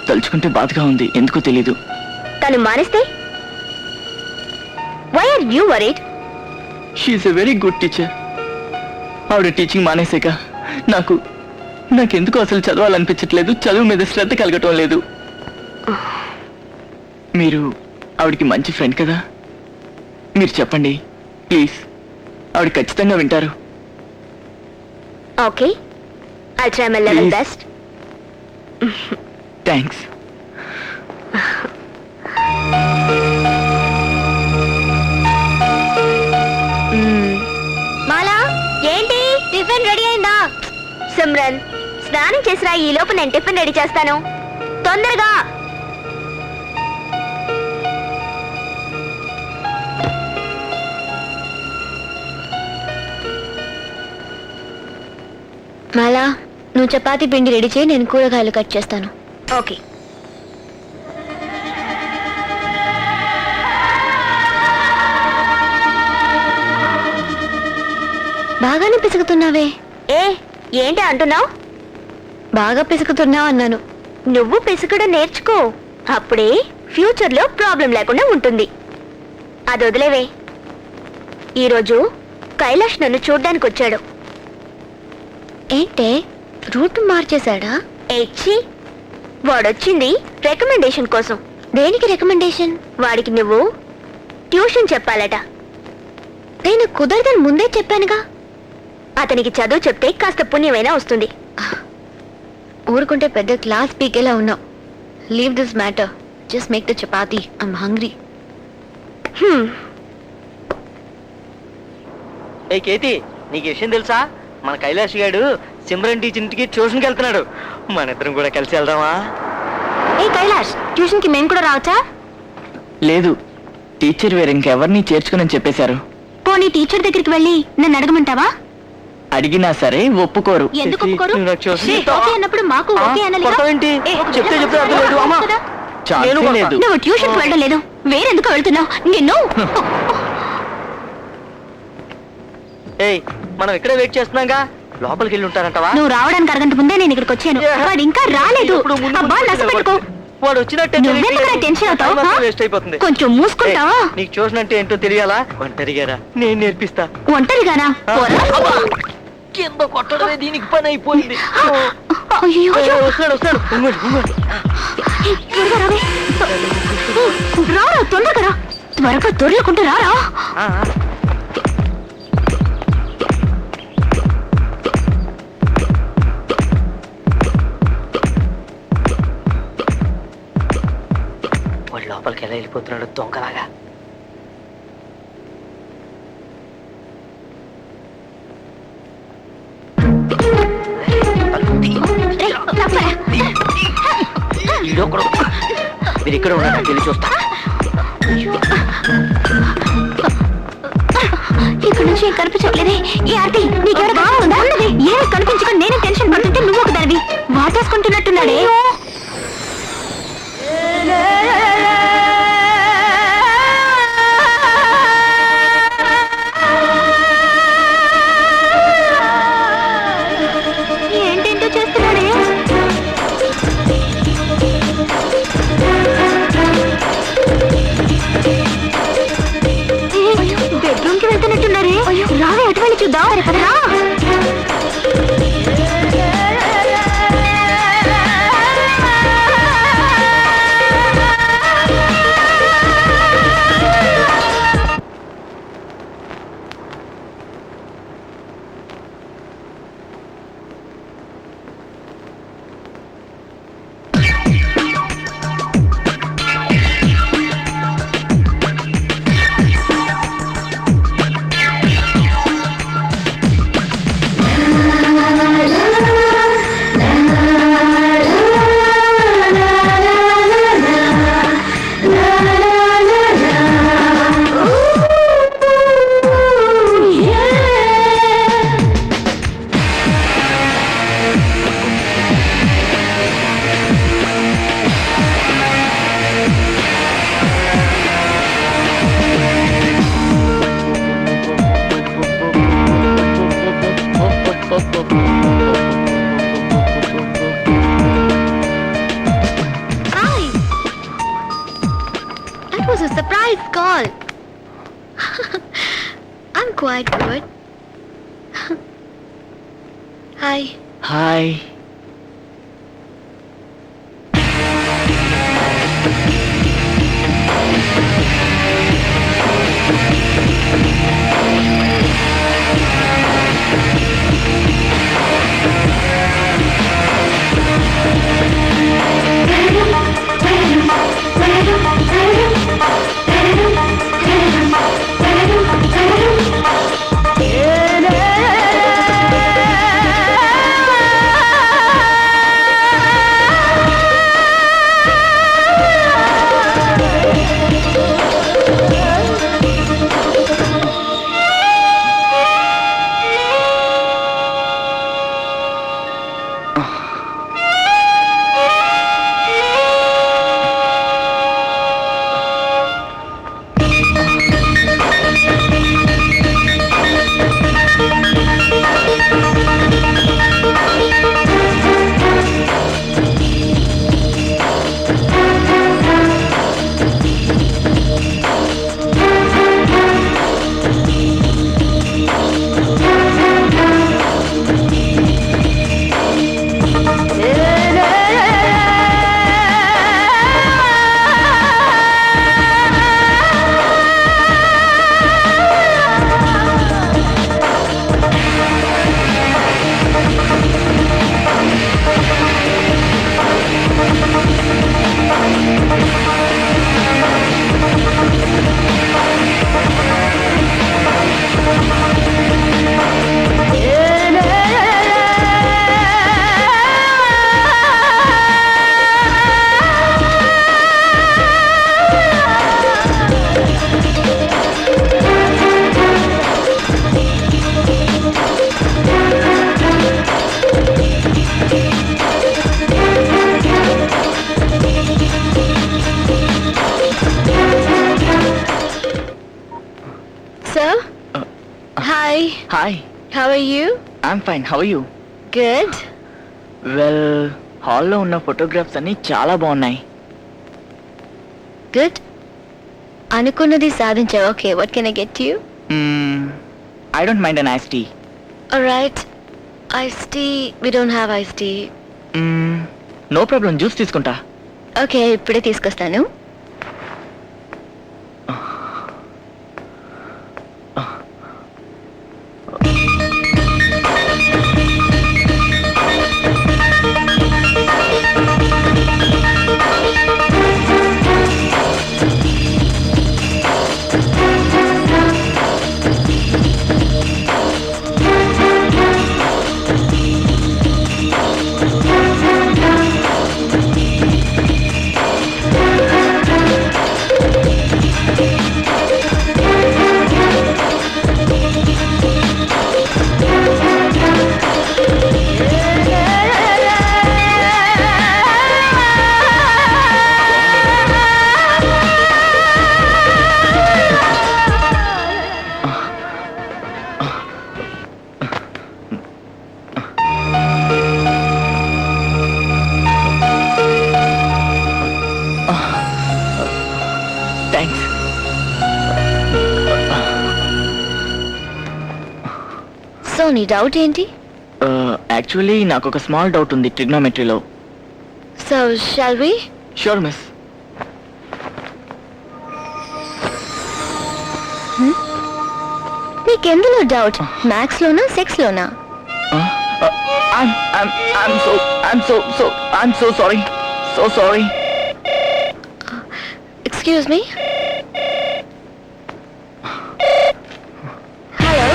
S9: తలుచుకుంటే బాధగా ఉంది, ఎందుకో తెలీదు.
S5: తను మానేస్తే? Why are you worried?
S9: She is a very good teacher. ఆవిడ teaching మానేసాక నాకెందుకు అసలు చదవాలనిపించట్లేదు, చదువు మీద శ్రద్ధ కలగటం లేదు. మీరు ఆవిడకి మంచి ఫ్రెండ్ కదా, మీరు చెప్పండి ప్లీజ్, ఆవిడ ఖచ్చితంగా వింటారు.
S5: Okay, I'll try my level best.
S9: Thanks.
S5: మాలా, ఏంటి టిఫిన్ రెడీ అయిందా? సిమ్రన్, స్నానం చేసిరా, ఈ లోపు నేను టిఫిన్ రెడీ చేస్తాను. తొందరగా. మాలా, నువ్వు చపాతీ పిండి రెడీ చేయి, నేను కూరగాయలు కట్ చేస్తాను. ఓకే. బాగానే పిసుకుతున్నావే. ఏంటి అంటున్నావు? బాగా పిసుకుతున్నావు అన్నాను. నువ్వు పిసుకడం నేర్చుకో, అప్పుడే ఫ్యూచర్లో ప్రాబ్లం లేకుండా ఉంటుంది. అది వదిలేవే. ఈరోజు కైలాష్ నన్ను చూడ్డానికి వచ్చాడు. ఏంటే రూట్ మార్చేశాడా? ఏచ్చి, వాడొచ్చింది రికమెండేషన్ కోసం. దేనికి రికమెండేషన్? వాడికి నువ్వు ట్యూషన్ చెప్పాలట. నేను కుదరదని ముందే చెప్పానుగా. అతనికి చదువు చెప్తే కాస్త పుణ్యమైనా వస్తుంది. ఊరుకుంటే పెద్ద క్లాస్ పీకేలా ఉన్నావు. Leave this matter, just make the chapati, I'm hungry.
S9: ఏ కేతి, నీకు విషయం తెలుసా? మన కైలాష్ గారు సిమ్రన్ టీచర్ ఇంటికి ట్యూషన్కి వెళ్తున్నాడు. మన ఇద్దరం కూడా కలిసి వెళ్దామా?
S5: ఏ కైలాష్, ట్యూషన్ కి మేము కూడా రావచ్చా?
S9: లేదు, టీచర్ వేరు ఇంకెవరిని చేర్చుకుని చెప్పేశారు.
S5: పోనీ టీచర్ దగ్గరికి వెళ్ళి నన్ను అడగమంటావా?
S9: అడిగినా సరే ఒప్పుకోరు.
S5: ఎందుకు ఒప్పుకోరు?
S9: నువ్వు నాకు చూసి
S5: ఓకే అన్నప్పుడు మాకు ఓకే అనాలిగా?
S10: కొడతావేంటి? చెప్తే అర్థం లేదు. అమ్మా
S9: ఛాన్సే లేదు.
S5: నువ్వు ట్యూషన్ కి వెళ్ళడం లేదు, వేరెందుకు వెళ్తున్నావు? నిన్ను
S10: ఏయ్ మనం ఇక్కడే వెయిట్ చేస్తున్నాగా, లోపలికి వెళ్ళి ఉంటారంటవా?
S5: నువ్వు రావడానికి అరగంట ముందే నేను ఇక్కడికి వచ్చాను. వాడు ఇంకా రాలేదు. అబ్బా నష్టపెట్టుకో.
S10: వాడు వచ్చినట్టే
S5: నువ్వెందుకు టెన్షన్ అవుతావు?
S10: వేస్ట్ అయిపోతుంది.
S5: కొంచెం మూసుకుంటావా?
S10: నీకు ట్యూషన్ అంటే ఏంటో తెలియాలా? ఒంటరిగారా నేను నేర్పిస్తా.
S5: ఒంటరిగానా? పోరా.
S9: కింద కొట్టడమే దీనికి పని అయిపోయింది.
S5: అయ్యో, అయ్యో.
S10: వస్తాడు
S5: త్వరగా రావే. రారా, తొందరగా రా. త్వరగా దొర్లకుంటూ రారా.
S10: వాడు లోపలికి ఎలా వెళ్ళిపోతున్నాడు దొంగలాగా.
S5: రేయ్, తప్పరా.
S10: మీరు ఇక్కడ ఉన్నారు వెళ్ళి చూస్తా.
S5: ఇక్కడ నుంచి ఏం కనిపించట్లేదే. ఈ ఆర్తి నీకెవరు బాగుందా? ఏం కనిపించుకొని నేనే టెన్షన్ పడుతుంటే నువ్వు ఒక దానివి వాటేసుకుంటున్నట్టున్నాడే. ఏంటేంటో చేస్తున్నాడే. బెడ్రూమ్ కి వెళ్తున్నట్టున్నారే. రావే, అటు వెళ్ళి చూద్దాం. రా. I'm quite good. Hi.
S9: Hi. Hi
S5: How are you?
S9: I'm fine, how you?
S5: Good.
S9: Well, హాల్లో ఉన్న ఫోటోగ్రాఫ్స్ అన్ని చాలా బాగున్నాయి.
S5: Good. అనుకున్నది సాధించావు. Okay, what can I get you?
S9: I don't mind an ice tea.
S5: Alright. Iced tea. We don't have iced tea.
S9: No problem, juice తీసుకుంటా.
S5: Okay, ఇప్పుడే తీసుకొస్తాను.
S9: థ్యాంక్స్.
S5: సో నీ డౌట్ ఏంటి?
S9: యాక్చువల్లీ నాకు ఒక స్మాల్ డౌట్ ఉంది ట్రిగ్నోమెట్రీలో.
S5: So shall we?
S9: Sure miss.
S5: నీకెందులో డౌట్? మ్యాథ్స్ లోనా, సెక్స్ లోనా?
S9: I'm so sorry. So sorry.
S5: Excuse me? Hello?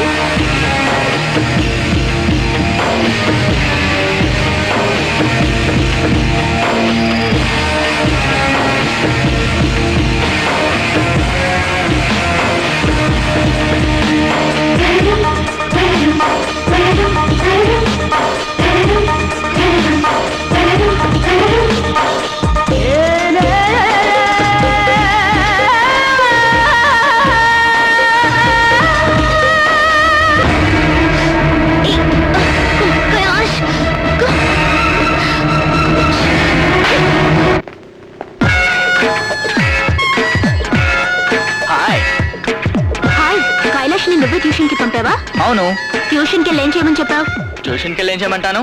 S5: నువ్వే ట్యూషన్ కి పంపావా?
S9: అవును.
S5: ట్యూషన్ కి ఏం చేయమని చెప్పావు?
S9: ట్యూషన్ కి ఏం చేయమంటాను?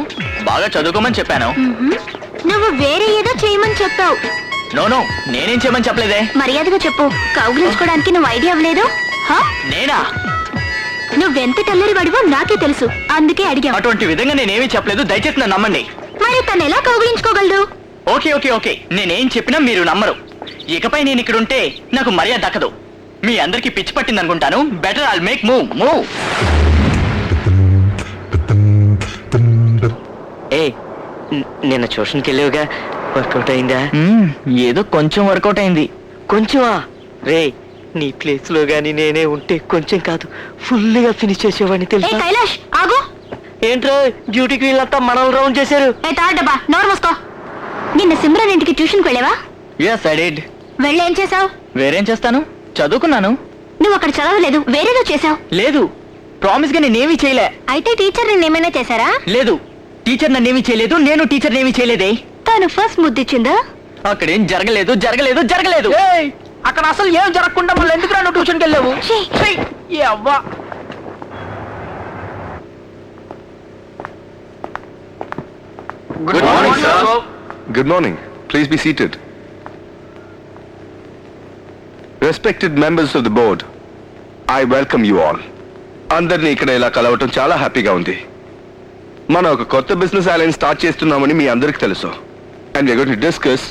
S9: బాగా చదువుకోమని చెప్పాను.
S5: నువ్వు వేరే ఏదో చేయమని చెప్పావు.
S9: నో, నేనేం చేయమని చెప్పలేదే.
S5: మర్యాదగా చెప్పు. కౌగిలించుకోవడానికి నువ్వు ఐడియా అవ్వలేదు?
S9: నేనా?
S5: నువ్వెంత టల్లరి వాడివో నాకే తెలుసు, అందుకే అడిగా.
S9: అటువంటి విధంగా నేనేమీ చెప్పలేదు, దయచేసి నన్ను నమ్మండి.
S5: మరి తను ఎలా కౌగిలించుకోగలడు?
S9: ఓకే, నేనేం చెప్పినా మీరు నమ్మరు. ఇకపై నేను ఇక్కడ ఉంటే నాకు మర్యాద దక్కదు. మీ అందరికి పిచ్చి పట్టింది అనుకుంటాను. Better I'll make move.
S10: ఏ నిన్న ట్యూషన్కి వెళ్ళావుగా, వర్కౌట్ అయిందా?
S9: ఏదో కొంచెం వర్కౌట్ అయింది.
S10: కొంచెమా? రే, నీ ప్లేస్ లో గానీ నేనే ఉంటే కొంచెం కాదు ఫుల్గా ఫినిష్ చేసేవాడిని తెలుసా?
S5: కైలాష్ ఆగు.
S10: ఏంట్రో డ్యూటీకి వీళ్ళంతా మనల్ని రౌండ్ చేశారు.
S5: తాడబ్బా నోరు మూసుకో. నిన్న సిమ్రన్ ఇంటికి ట్యూషన్కి వెళ్ళావా?
S9: yes I did.
S5: వెళ్ళేం చేసావు?
S9: వేరేం చేస్తాను, చదువుకున్నాను.
S5: నువ్వు అక్కడ చదవలేదు, వేరేదో చేసావు.
S9: లేదు, ప్రామిస్ గా నేనేమీ చేయలే.
S5: అయితే టీచర్ నిన్నేమైనా చేశారా?
S9: లేదు, టీచర్ నన్నేమీ చేయలేదు, నేను టీచర్ నేమీ చేయలేదే.
S5: తను ఫస్ట్ ముద్దిచ్చిందా?
S9: అక్కడేం జరగలేదు. అక్కడ అసలు ఏం జరగకుండా మళ్ళీ ఎందుకు రాను ట్యూషన్కి వెళ్ళావు?
S6: Good morning, sir. Good morning. Please be seated. Respected members of the board, I welcome you all. అందరినీ ఇక్కడ ఇలా కలవటం చాలా హ్యాపీగా ఉంది. మనం ఒక కొత్త బిజినెస్ అలయన్స్ స్టార్ట్ చేస్తున్నామని మీ అందరికీ తెలుసు. And we are going to discuss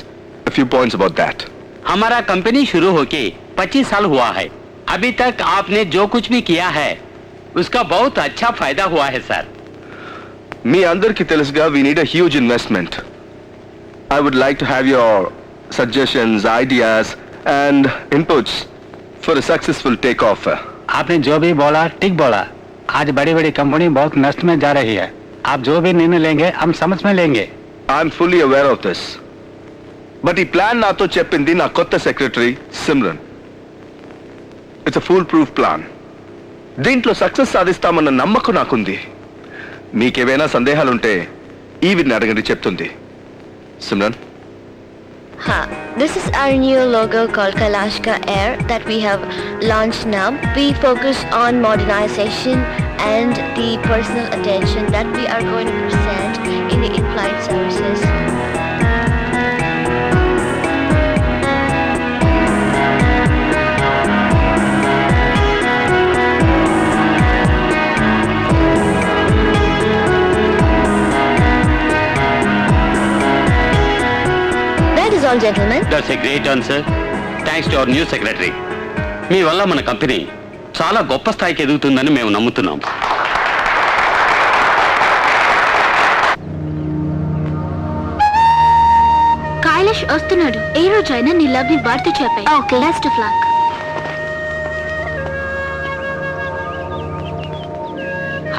S6: a few points about that.
S2: हमारा कंपनी शुरू होके 25 साल हुआ है. अभी तक आपने जो कुछ भी किया है उसका बहुत अच्छा फायदा हुआ है सर.
S6: మీ అందరికీ తెలుసుగా we need a huge investment. I would like to have your suggestions, ideas and inputs for a successful takeoff.
S11: आपने जो भी बोला ठीक बोला. आज बड़ी बड़ी कंपनी बहुत नष्ट में जा रही है. आप जो भी निर्णय लेंगे हम समझ में लेंगे.
S6: I'm fully aware of this. But ఈ ప్లాన్ నాతో చెప్పింది నా కొత్త secretary Simran. It's a foolproof plan. దీంట్లో సక్సెస్ సాధిస్తామన్న నమ్మకం నాకుంది. మీకేమైనా సందేహాలుంటే ఈవిని అడగండి, చెప్తుంది. Simran,
S5: This is our new logo called Kailashka Air that we have launched now. We focus on modernization and the personal attention that we are going to present in the in-flight services. That is all, gentlemen.
S2: That's a great answer. Thanks to our new secretary. మీ వల్ల మన company చాలా గొప్ప స్థాయికి ఎదుగుతుందని మేము నమ్ముతున్నాం.
S5: కైలాష్ వస్తున్నాడు. ఏ రోజైనా నీ లవ్ ని వాడితో చెప్పాయి. Okay, best of luck.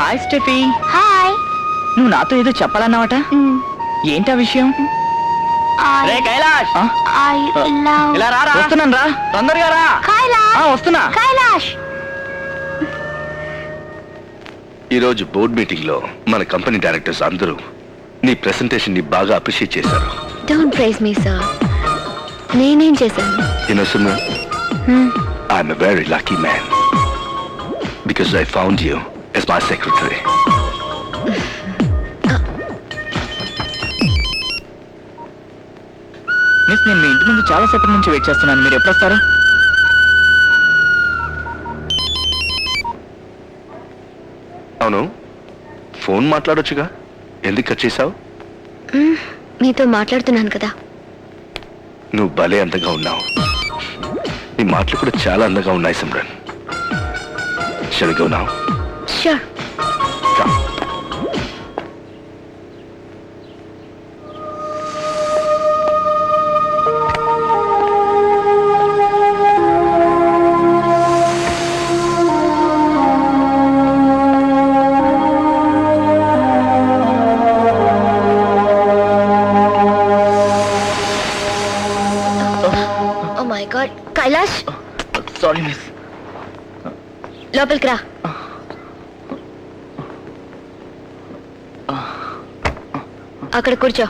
S9: Hi Steffi,
S5: hi.
S9: నువ్వు నాతో ఏదో చెప్పాలన్నావట, ఏంటా విషయం? రే కైలాష్,
S5: I love
S9: ఇలా రారా. వస్తున్నాను రా, తొందరగా రా.
S5: కైలాష్.
S9: వస్తున్నా.
S5: కైలాష్.
S6: ఈరోజు బోర్డ్ మీటింగ్ లో మన కంపెనీ డైరెక్టర్స్ అందరూ నీ ప్రెసెంటేషన్ ని బాగా అప్రిషియేట్ చేశారు.
S5: Don't praise me, sir. నేనేం చేశాను?
S6: Simran, I'm a very lucky man because I found you as my secretary.
S9: Miss, నేను మీ ఇంటి ముందు చాలా సేపటి నుంచి వెయిట్ చేస్తున్నాను. మీరు ఎప్పుడు వస్తారు?
S6: అవును, ఫోన్ మాట్లాడొచ్చుగా, ఎందుకు కట్ చేసావు?
S5: మీతో మాట్లాడుతున్నాను కదా.
S6: నువ్వు భలే అందంగా ఉన్నావు. నీ మాటలు కూడా చాలా అందంగా ఉన్నాయి Simran. Shall we go now?
S5: Sure.
S6: Come.
S5: Oh my God. Kailash,
S9: sorry miss.
S5: లోపలికి రా. అక్కడ కూర్చో.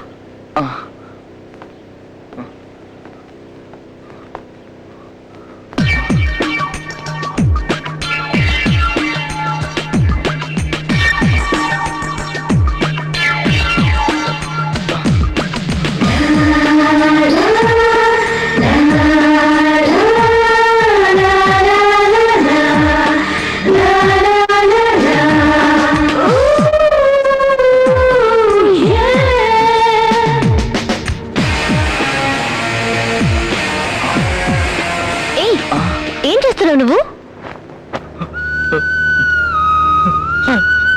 S5: ఏం చేస్తున్నావు నువ్వు?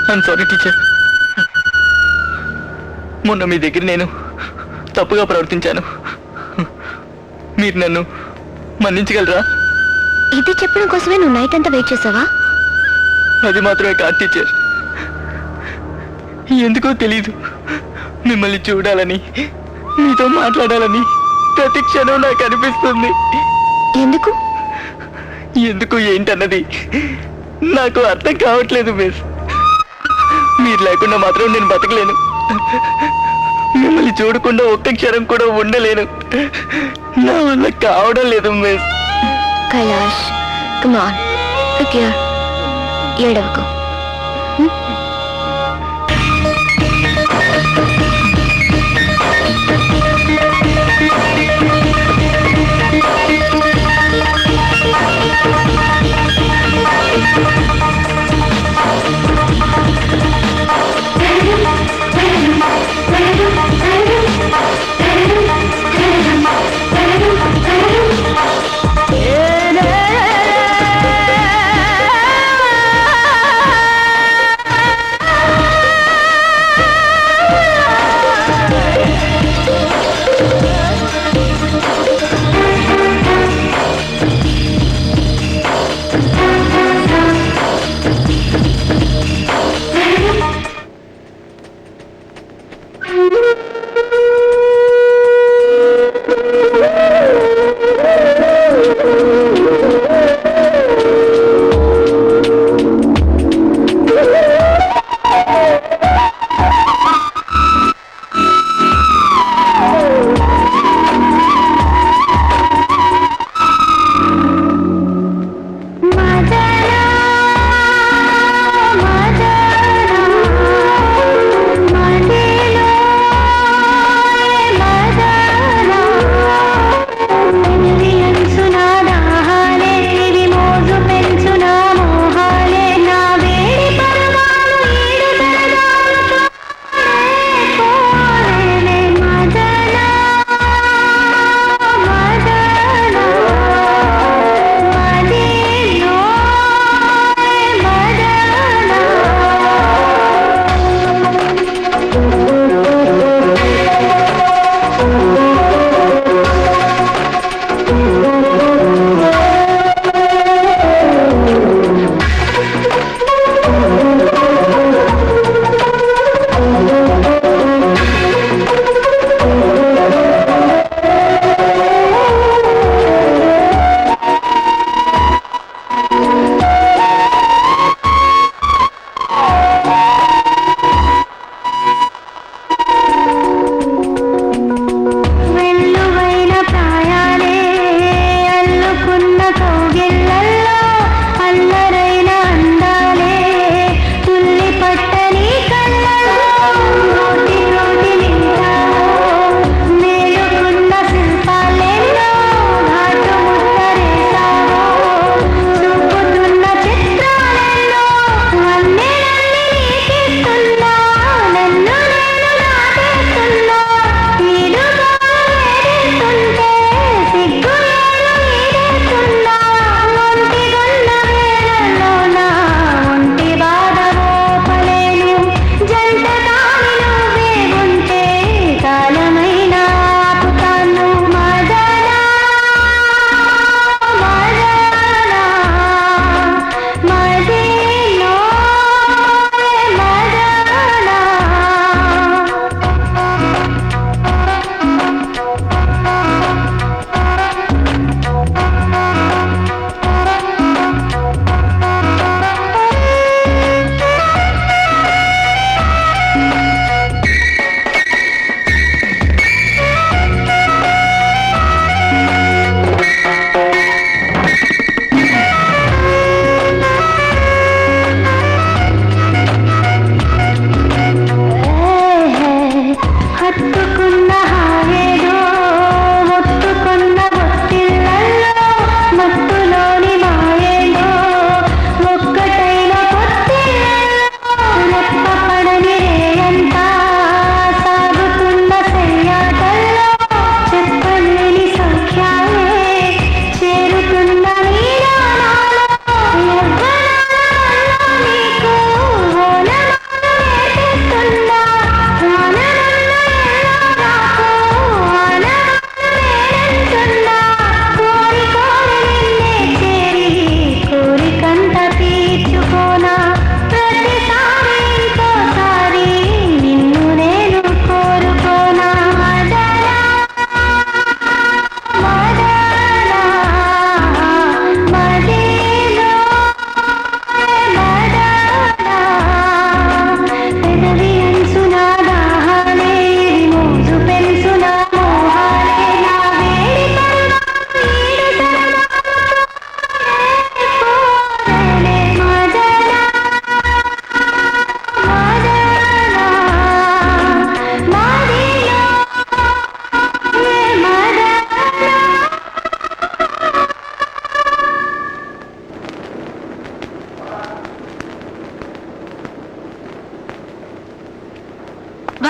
S9: I'm sorry teacher. మొన్న మీ దగ్గర నేను తప్పుగా ప్రవర్తించాను. మీరు నన్ను మన్నించగలరా?
S5: ఇది చెప్పడం కోసమే నువ్వు నైట్ అంతా వెయిట్ చేసావా?
S9: అది మాత్రమే కాదు టీచర్, ఎందుకో తెలీదు, మిమ్మల్ని చూడాలని, మీతో మాట్లాడాలని ప్రతి క్షణం నాకు అనిపిస్తుంది.
S5: ఎందుకు?
S9: ఎందుకు ఏంటన్నది నాకు అర్థం కావట్లేదు మిస్. మీరు లేకుండా మాత్రం నేను బతకలేను. మిమ్మల్ని చూడకుండా ఒక్క క్షణం కూడా ఉండలేను. నా వల్ల కావడం లేదు miss.
S5: Kailash, come on, look here. ఏడవకు.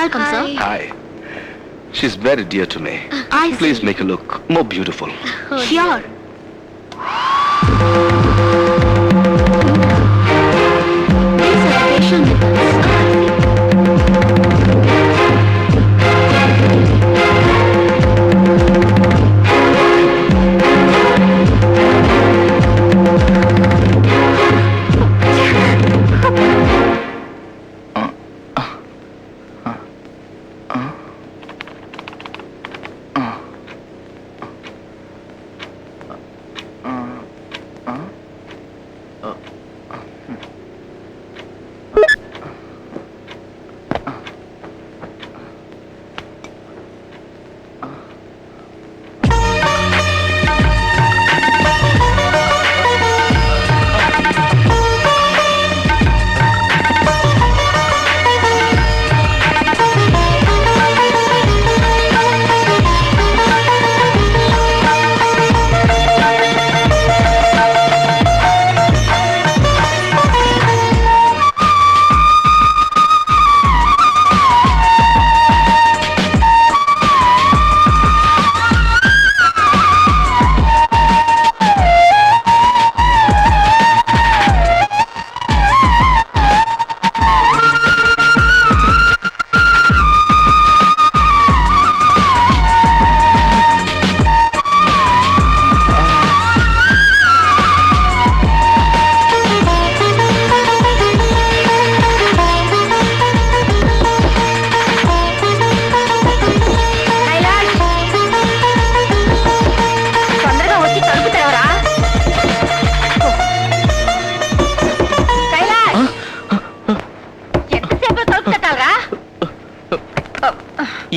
S5: Welcome sir.
S6: Hi. She's very dear to me. Please make a look more beautiful.
S5: Sure.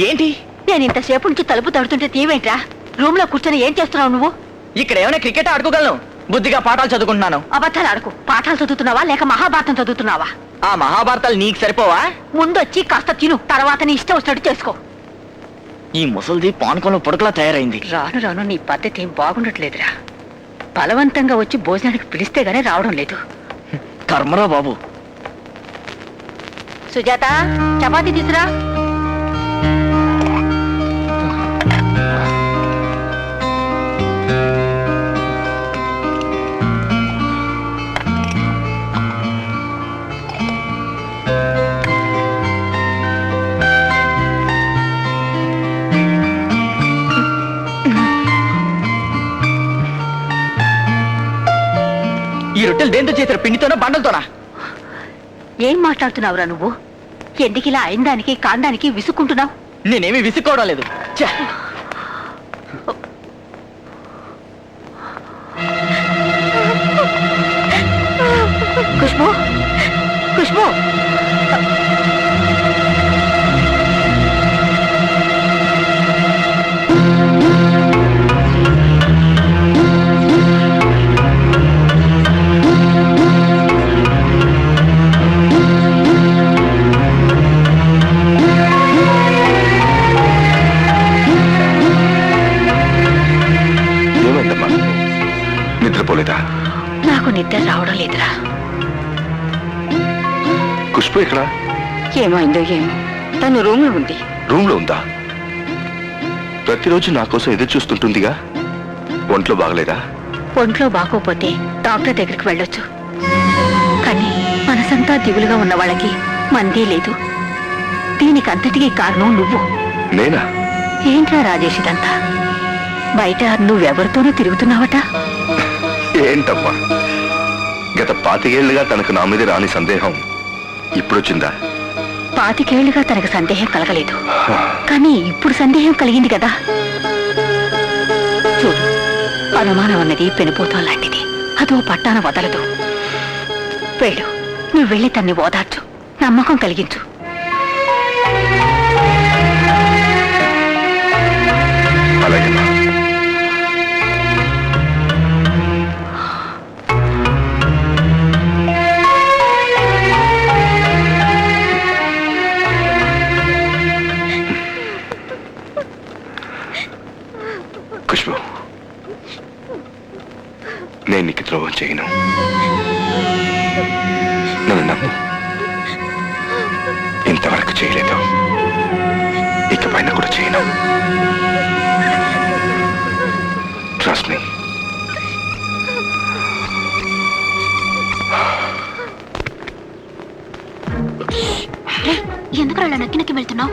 S9: ఏంటి?
S7: నేను ఇంతసేపు నుంచి తలుపు తడుతుంటే తీవేంట్రా? రూమ్ లో కూర్చొని ఏం చేస్తున్నావు నువ్వు?
S9: ఇక్కడ ఏమైనా క్రికెట్ ఆడుకోగలను, బుద్ధిగా పాఠాలు చదువుకుంటున్నాను.
S7: అబద్ధాలు ఆడుకో. పాఠాలు చదువుతున్నావా లేక మహాభారతం చదువుతున్నావా?
S9: ఆ మహాభారతాలు నీకు సరిపోవా?
S7: ముందొచ్చి కాస్త తిను, తర్వాత నీ ఇష్టం వచ్చినట్టు చేసుకో.
S9: ఈ ముసలిది పానకంలో పొడకలా తయారైంది.
S7: రాను రాను నీ పద్ధతి ఏం బాగుండట్లేదురా. బలవంతంగా వచ్చి భోజనానికి పిలిస్తే గానీ రావడం లేదు.
S9: కర్మరా బాబు.
S7: సుజాత, చపాతీ తీసురా.
S9: ఈ రొట్టెలు దేంతో చేశారు? పిండితోనా బండలతోనా?
S7: ఏం మాట్లాడుతున్నావురా నువ్వు? ఎందుకు ఇలా అయిందానికి కాండానికి విసుక్కుంటున్నావు?
S9: నేనేమి విసుక్కోవడం లేదు. ఛే!
S7: ఖుష్బూ, ఖుష్బూ,
S6: ఏమైందమ్మా? నిద్రపోలేదా?
S7: నాకు నిద్ర రావడం లేదురా.
S6: ఖుష్బు ఇక్కడ?
S7: ఏమైందో ఏమో, తను రూమ్ లో ఉంది.
S6: రూమ్ లో ఉందా? ప్రతిరోజు నా కోసం ఎదురు చూస్తుంటుందిగా. ఒంట్లో బాగలేదా?
S7: ఒంట్లో బాగోపోతే డాక్టర్ దగ్గరికి వెళ్ళొచ్చు, కానీ మనసంతా దిగులుగా ఉన్న వాళ్ళకి మందే లేదు. దీనికి అంతటికీ కారణం నువ్వు.
S6: నేనా?
S7: ఏంట్రా రాజేష్ ఇదంతా? బయట నువ్వెవరితోనూ తిరుగుతున్నావట?
S6: ఏంటమ్మా, గత 25 ఏళ్లుగా తనకు నా మీద రాని సందేహం ఇప్పుడొచ్చిందా?
S7: 25 ఏళ్లుగా తనకు సందేహం కలగలేదు, కానీ ఇప్పుడు సందేహం కలిగింది కదా. చూడు, అనుమానం అన్నది పెనుపోతం లాంటిది. అదో పట్టాన వదలదు. వెళ్ళు, నువ్వు వెళ్ళి తన్ని ఓదార్చు, నమ్మకం కలిగించు.
S6: అలాగేనా? ఖుష్బు, నేను నీకు ద్రోహం చేయను. నన్ను నమ్ము, ఇంతవరకు చేయలేదు.
S5: ఎందుకు అలా నక్కి నక్కి వెళ్తున్నావు?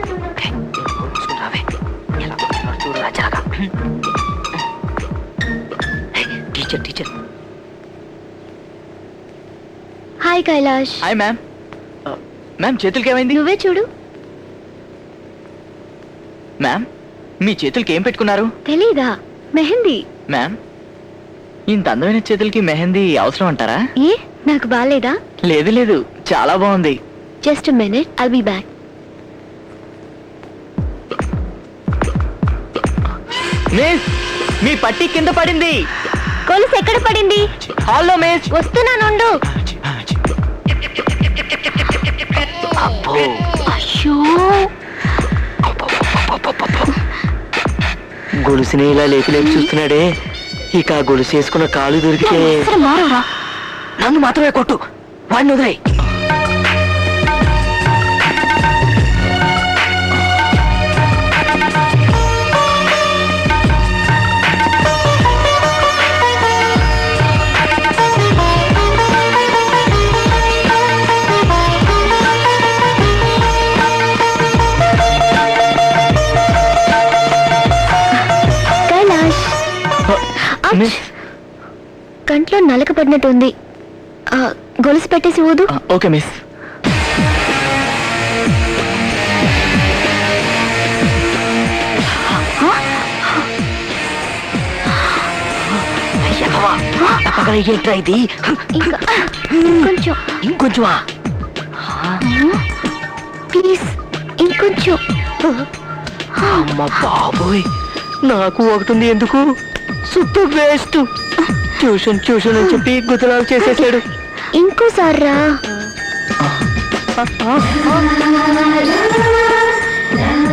S9: Teacher
S5: hi Kailash.
S9: Hi ma'am. Ma'am చేతులకి ఏమైంది?
S5: నువ్వే చూడు.
S9: మ్యామ్ మీ చేతులకి ఏం పెట్టుకున్నారు?
S5: తెలీదా? మెహందీ.
S9: మ్యామ్ ఇంత అందమైన చేతులకి మెహందీ అవసరం అంటారా?
S5: ఏ నాకు బాలేదా?
S9: లేదు లేదు, చాలా బాగుంది.
S5: Just minute, I'll be back.
S9: Miss మీ పట్టి కింద పడింది.
S5: కొలుసు ఎక్కడ పడింది?
S9: హాల్లో మిస్.
S5: వస్తున్నానుండు.
S9: అబ్బో
S5: అయ్యో,
S9: గొలుసుని ఇలా లేపి లేపి చూస్తున్నాడే. ఇక ఆ గొలుసు వేసుకున్న కాలు దొరికితే
S5: అసలు మారవరా?
S9: నన్ను మాత్రమే కొట్టు, వాడిని వదిలేయ్.
S5: కైలాష్,
S9: మిస్
S5: కంట్లో నలక పడినట్టుంది. గొలుసు పెట్టేసి ఊదు.
S9: Okay miss. ఏంట్రా ఇది?
S5: ఇంకా కొంచెం.
S9: ఇంకొంచెమా?
S5: ప్లీజ్ ఇంకొంచెం.
S9: అమ్మ బాబోయ్, నాకు ఒకటి ఎందుకు? సుత్తు వేస్ట్. ట్యూషన్ అని చెప్పి గుతలాలు చేసేసాడు.
S5: ఇంకోసారి రా.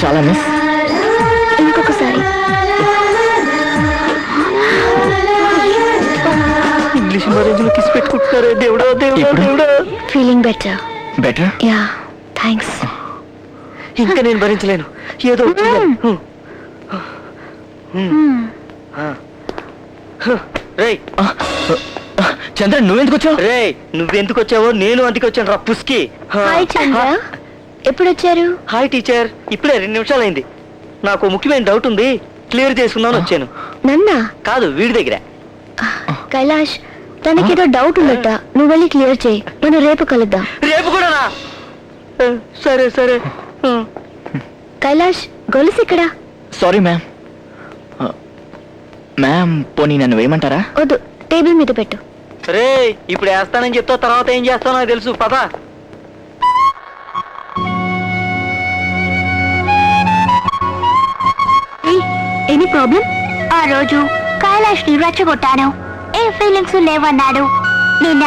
S9: చాలా మిస్.
S5: ఇంకొకసారి.
S9: ఇంగ్లీష్ మరేంజ్లో కిసి పెట్టుకుంటున్నారే. దేవుడా దేవుడా దేవుడా.
S5: Feeling better?
S9: Better.
S5: Yeah, thanks.
S9: ఇంకా నేను భరించలేను. ఏదో రేయ్ చంద్ర, నువ్వెందుకు వచ్చావు? రే నువ్వెందుకు వచ్చావో నేను అందుకు వచ్చాను రా పుస్కి.
S5: హాయ్ చంద్ర, ఎప్పుడు వచ్చారు?
S9: హాయ్ టీచర్, ఇప్పుడే 2 నిమిషాలు అయింది. నాకు ముఖ్యమైన డౌట్ ఉంది, క్లియర్ చేసుకుందామని వచ్చాను.
S5: నన్నా?
S9: కాదు, వీడి దగ్గర.
S5: కైలాష్, తనకేదో డౌట్ ఉందట, నువ్వు వెళ్ళి క్లియర్ చేయి. మనం రేపు కలుద్దాం.
S9: రేపు కూడానా? సరే సరే.
S5: కైలాష్, గొలుసు ఇక్కడ.
S9: Sorry ma'am. మ్యామ్ పోనీ నన్ను వేయమంటారా?
S5: వద్దు, టేబుల్ మీద పెట్టు.
S9: రే ఇప్పుడు వేస్తానని చెప్తా, తర్వాత ఏం చేస్తానో నాకు తెలుసు. పద.
S5: Any problem? ఆ రోజు కైలాష్ ని రెచ్చగొట్టాను. ఏ ఫీలింగ్స్ లేవన్నాడు. నిన్న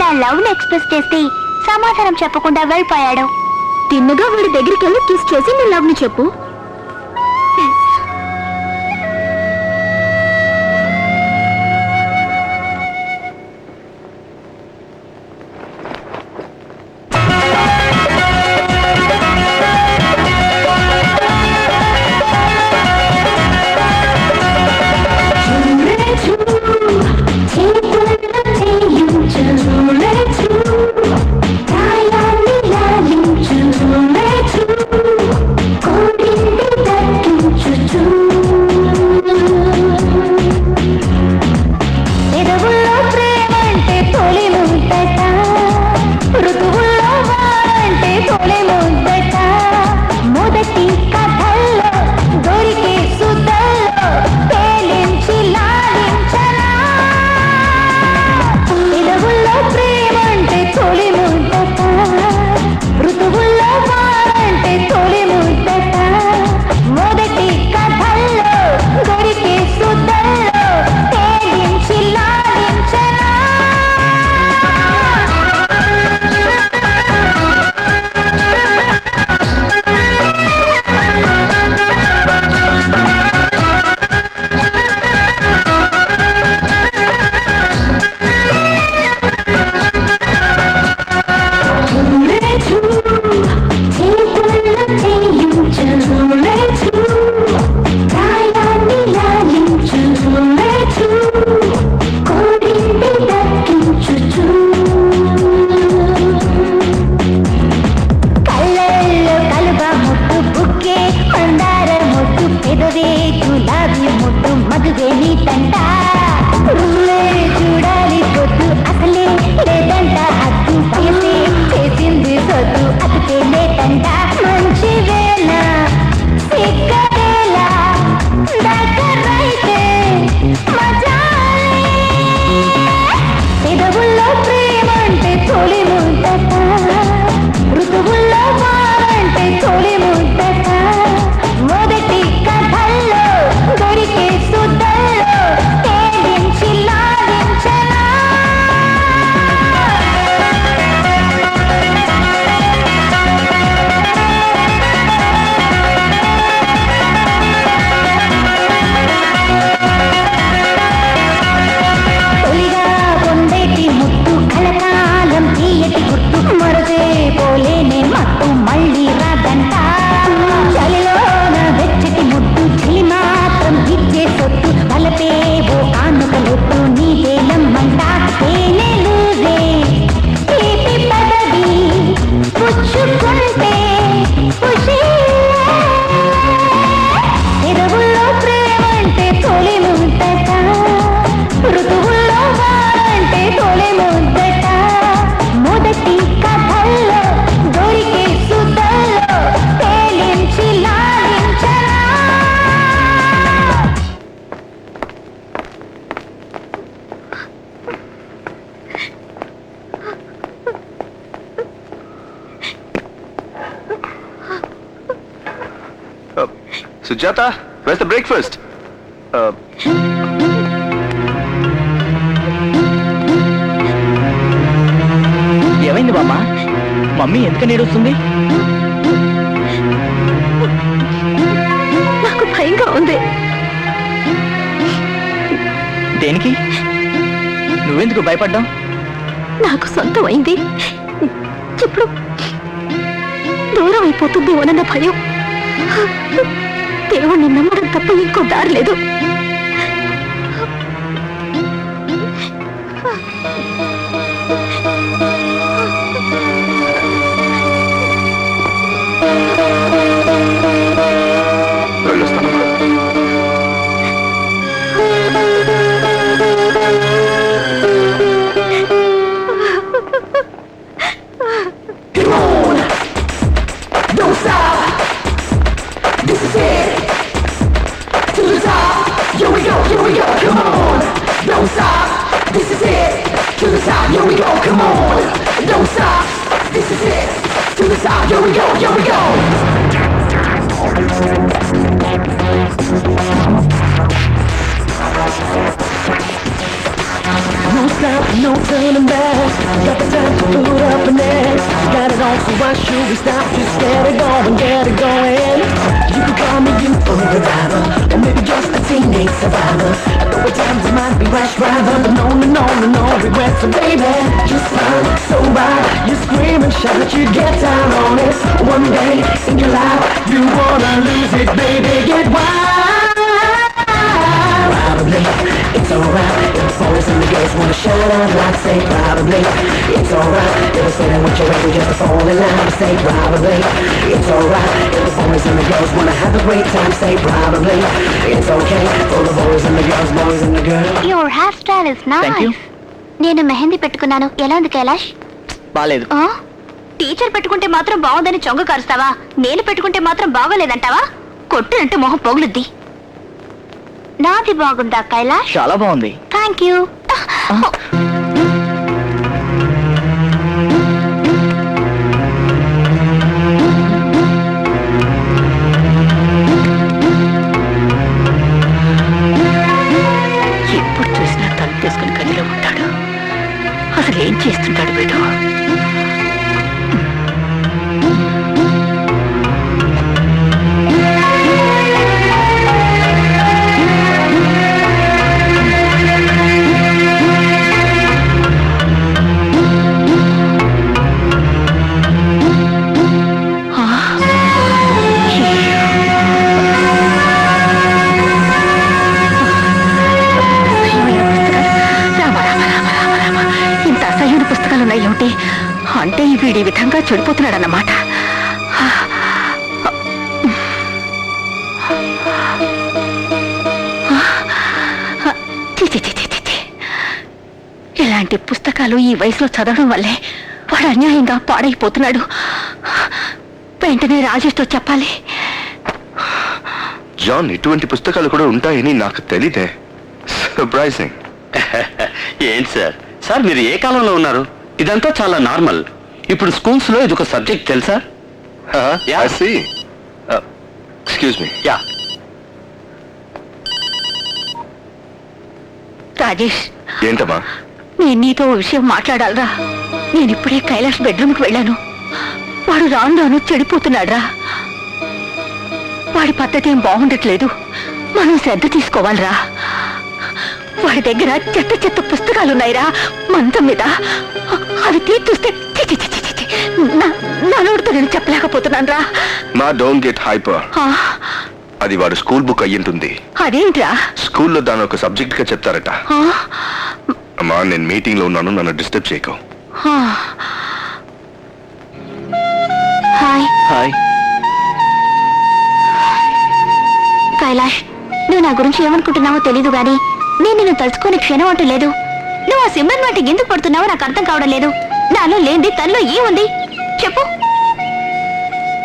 S5: నా లవ్ ని ఎక్స్ప్రెస్ చేస్తే సమాధానం చెప్పకుండా వెళ్ళిపోయాడు. తిన్నగా వాడి దగ్గరికి వెళ్ళి కిస్ చేసి నీ లవ్ ని చెప్పు. Cold విచ్చుకుంటే ఖుషి ఎదవుల్లో ప్రేమంటే తొలి ముద్దట ఋతువుల్లో వారంటే తొలి ముద్దట మొదటి కథల్లో దొరికే సుతల్లో తేలించి లాలించరా
S6: Sujata, where's the breakfast?
S9: ఏమైంది బామ్మ? మమ్మీ ఎందుకని ఏడుస్తుంది?
S5: నాకు భయంగా ఉంది.
S9: దేనికి? నువ్వెందుకు భయపడ్డావు?
S5: నాకు సొంతమైంది ఇప్పుడు దూరం అయిపోతుందేమోనన్న భయం. దేవుణ్ణి నమ్మడం తప్ప ఇంకో దారి లేదు.
S6: వెళ్ళొస్తానమ్మా.
S3: Don't stop. This is it. To the top. Here we go. Here we go. Come on. Don't stop. This is it. To the top. Here we go. Come on. Don't stop. This is it. To the top. Here we go. Here we go.
S4: No stop, no turning back. Got the time to put up an act. Got it on, so why should we stop? Just get it going, get it going. You can call me youthful reviver, or maybe just a teenage survivor. I know at times I might be rash driver, but no, no, no, no, no regrets. So baby, just fine, so right. You scream and shout, you get down on it. One day in your life, you wanna lose it, baby, get wild. Probably, it's alright. If the boys and the girls wanna shout out loud, say probably. It's alright. If they're sitting with your record just to fall in line, say probably. It's alright. If the boys and the girls wanna have a great time, say probably. It's okay for the boys and the girls.
S5: Your hair style is
S9: Thank you.
S5: Nice. నేను మెహందీ పెట్టుకున్నాను. ఎలా ఉంది కైలాష్?
S9: బాలేదు.
S5: Teacher పెట్టుకుంటే మాత్రం బాగుందని చొంగ కరుస్తావా? నేను పెట్టుకుంటే మాత్రం బాగోలేదంటావా? కొట్టినంటే మొహం పొగులుద్ది. నాది బాగుందా కైలాష్?
S9: చాలా బాగుంది.
S5: Thank you.
S7: ఎప్పుడు చూసినా తలుపు తీసుకుని గదిలో ఉంటాడు. అసలు ఏం చేస్తుంటాడు వీడు? అంటే వీడి విధంగా చెడిపోతున్నాడన్నమాట. ఇలాంటి పుస్తకాలు ఈ వయసులో చదవడం వల్లే వాడు అన్యాయంగా పాడైపోతున్నాడు. వెంటనే రాజేష్తో చెప్పాలి.
S6: జాన్, ఇటువంటి పుస్తకాలు కూడా ఉంటాయని నాకు తెలీదే. సర్ప్రైజింగ్.
S2: ఏంటి సార్ సార్ మీరు ఏ కాలంలో ఉన్నారు? ఇదంతా చాలా నార్మల్. ఇప్పుడు స్కూల్స్ లో ఇది ఒక సబ్జెక్ట్ తెలుసా?
S6: I see. Excuse me.
S2: Yeah.
S7: Rajesh,
S6: ఏంటమ్మా?
S7: నేను నీతో ఓ విషయం మాట్లాడాలరా. నేను ఇప్పుడే కైలాష్ బెడ్రూమ్కి వెళ్ళాను. వాడు రాను రాను చెడిపోతున్నాడురా. వాడి పద్ధతి ఏం బాగుండట్లేదు. మనం శ్రద్ధ తీసుకోవాలిరా. వాడి దగ్గర చెత్త చెత్త పుస్తకాలున్నాయిరా మంచం మీద. అవి తీర్చుస్తే నా నోటితో నేను చెప్పలేకపోతున్నాను రా.
S6: మా డోంట్ గెట్ హైపర్. అది వాడు స్కూల్ బుక్ అయ్యింటుంది.
S7: అదేంట్రా?
S6: స్కూల్లో దాని ఒక సబ్జెక్ట్ గా చెప్తారట. అమ్మా, నేను మీటింగ్ లో ఉన్నాను, నన్ను డిస్టర్బ్ చేయకు. హాయ్.
S5: కైలాష్, నువ్వు నా గురించి ఏమనుకుంటున్నావో తెలీదు గాని నేను నిన్ను తలుచుకునే క్షణం అంటూ లేదు. నువ్వు ఆ సిమ్మన్ వాటికి ఎందుకు పడుతున్నావో నాకు అర్థం కావడం లేదు. నాలో లేనిది తనలో ఏముంది చెప్పు.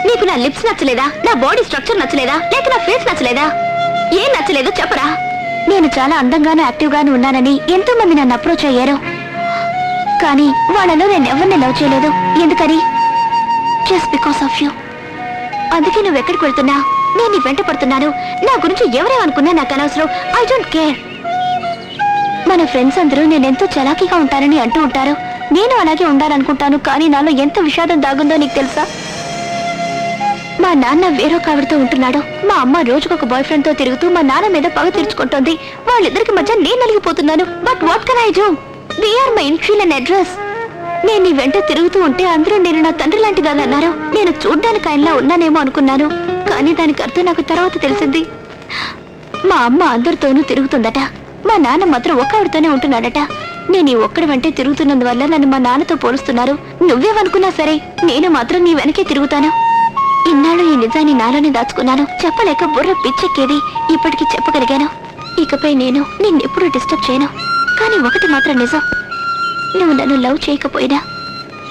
S5: నీకు నా లిప్స్ నచ్చలేదా, నా బాడీ స్ట్రక్చర్ నచ్చలేదా, లేక నా ఫేస్ నచ్చలేదా? ఏం నచ్చలేదు చెప్పరా. నేను చాలా అందంగాను యాక్టివ్ గాను ఉన్నానని ఎంతో మంది నన్ను అప్రోచ్ అయ్యారు. కానీ వాళ్ళలో నేను ఎవరిని లవ్ చేయలేదు. ఎందుకని? Just because of you. అందుకే నువ్వు ఎక్కడికి వెళ్తున్నా నేను నీ వెంట పడుతున్నాను. నా గురించి ఎవరేమనుకున్నా నాకు అనవసరం. I don't care. మన ఫ్రెండ్స్ అందరూ నేనెంతో చలాకీగా ఉంటానని అంటూ ఉంటారు. నేను అలాగే ఉండాలనుకుంటాను. కానీ నాలో ఎంత విషాదం దాగుందో నీకు తెలుసా? మా నాన్న వేరొక ఆవిడతో ఉంటున్నాడు. మా అమ్మ రోజుకొక బాయ్ ఫ్రెండ్ తో తిరుగుతూ మా నాన్న మీద పగ తీర్చుకుంటోంది. వాళ్ళిద్దరికి మధ్య నేను నలిగిపోతున్నాను. But what can I do? We are my initial and address. నేను నీ వెంట తిరుగుతూ ఉంటే అందరూ నేను నా తండ్రి లాంటి దాన్ని అన్నారు. నేను చూడ్డానికి ఆయనలా ఉన్నానేమో అనుకున్నాను. కానీ దానికి అర్థం నాకు తర్వాత తెలిసింది. మా అమ్మ అందరితోనూ తిరుగుతుందట. మా నాన్న మాత్రం ఒక్కడితోనే ఉంటున్నాడట. నేను ఈ ఒక్కడి వెంటే తిరుగుతున్నందువల్ల నన్ను మా నాన్నతో పోలుస్తున్నారు. నువ్వేమనుకున్నా సరే నేను మాత్రం నీ వెనకే తిరుగుతాను. ఇన్నాళ్ళు ఈ నిజాన్ని నాలోనే దాచుకున్నాను. చెప్పలేక బుర్ర పిచ్చెక్కేది. ఇప్పటికీ చెప్పగలిగాను. ఇకపై నేను నిన్నెప్పుడు డిస్టర్బ్ చేయను. కానీ ఒకటి మాత్రం నిజం, నువ్వు నన్ను లవ్ చేయకపోయినా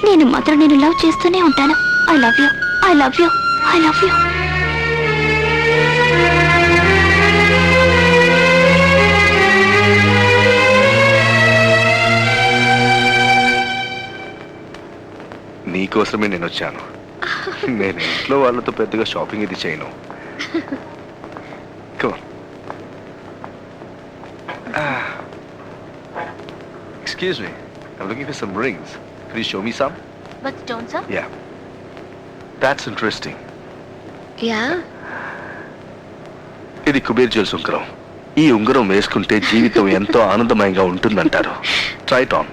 S5: నేను మాత్రం నేను లవ్ చేస్తూనే ఉంటాను. I love you, I love you, I love you.
S6: నీకోసమే నేను వచ్చాను. నేను ఇంట్లో వాళ్ళతో పెద్దగా షాపింగ్ ఇది చేయను. Excuse me, I'm looking for some rings. Could you show me some?
S5: But don't, sir?
S6: Yeah. That's interesting.
S5: Yeah.
S6: ఇది కుబేర్ జ్యువెల్స్ ఉంగరం. ఈ ఉంగరం వేసుకుంటే జీవితం ఎంతో ఆనందమయంగా ఉంటుందంటారు. Try it on.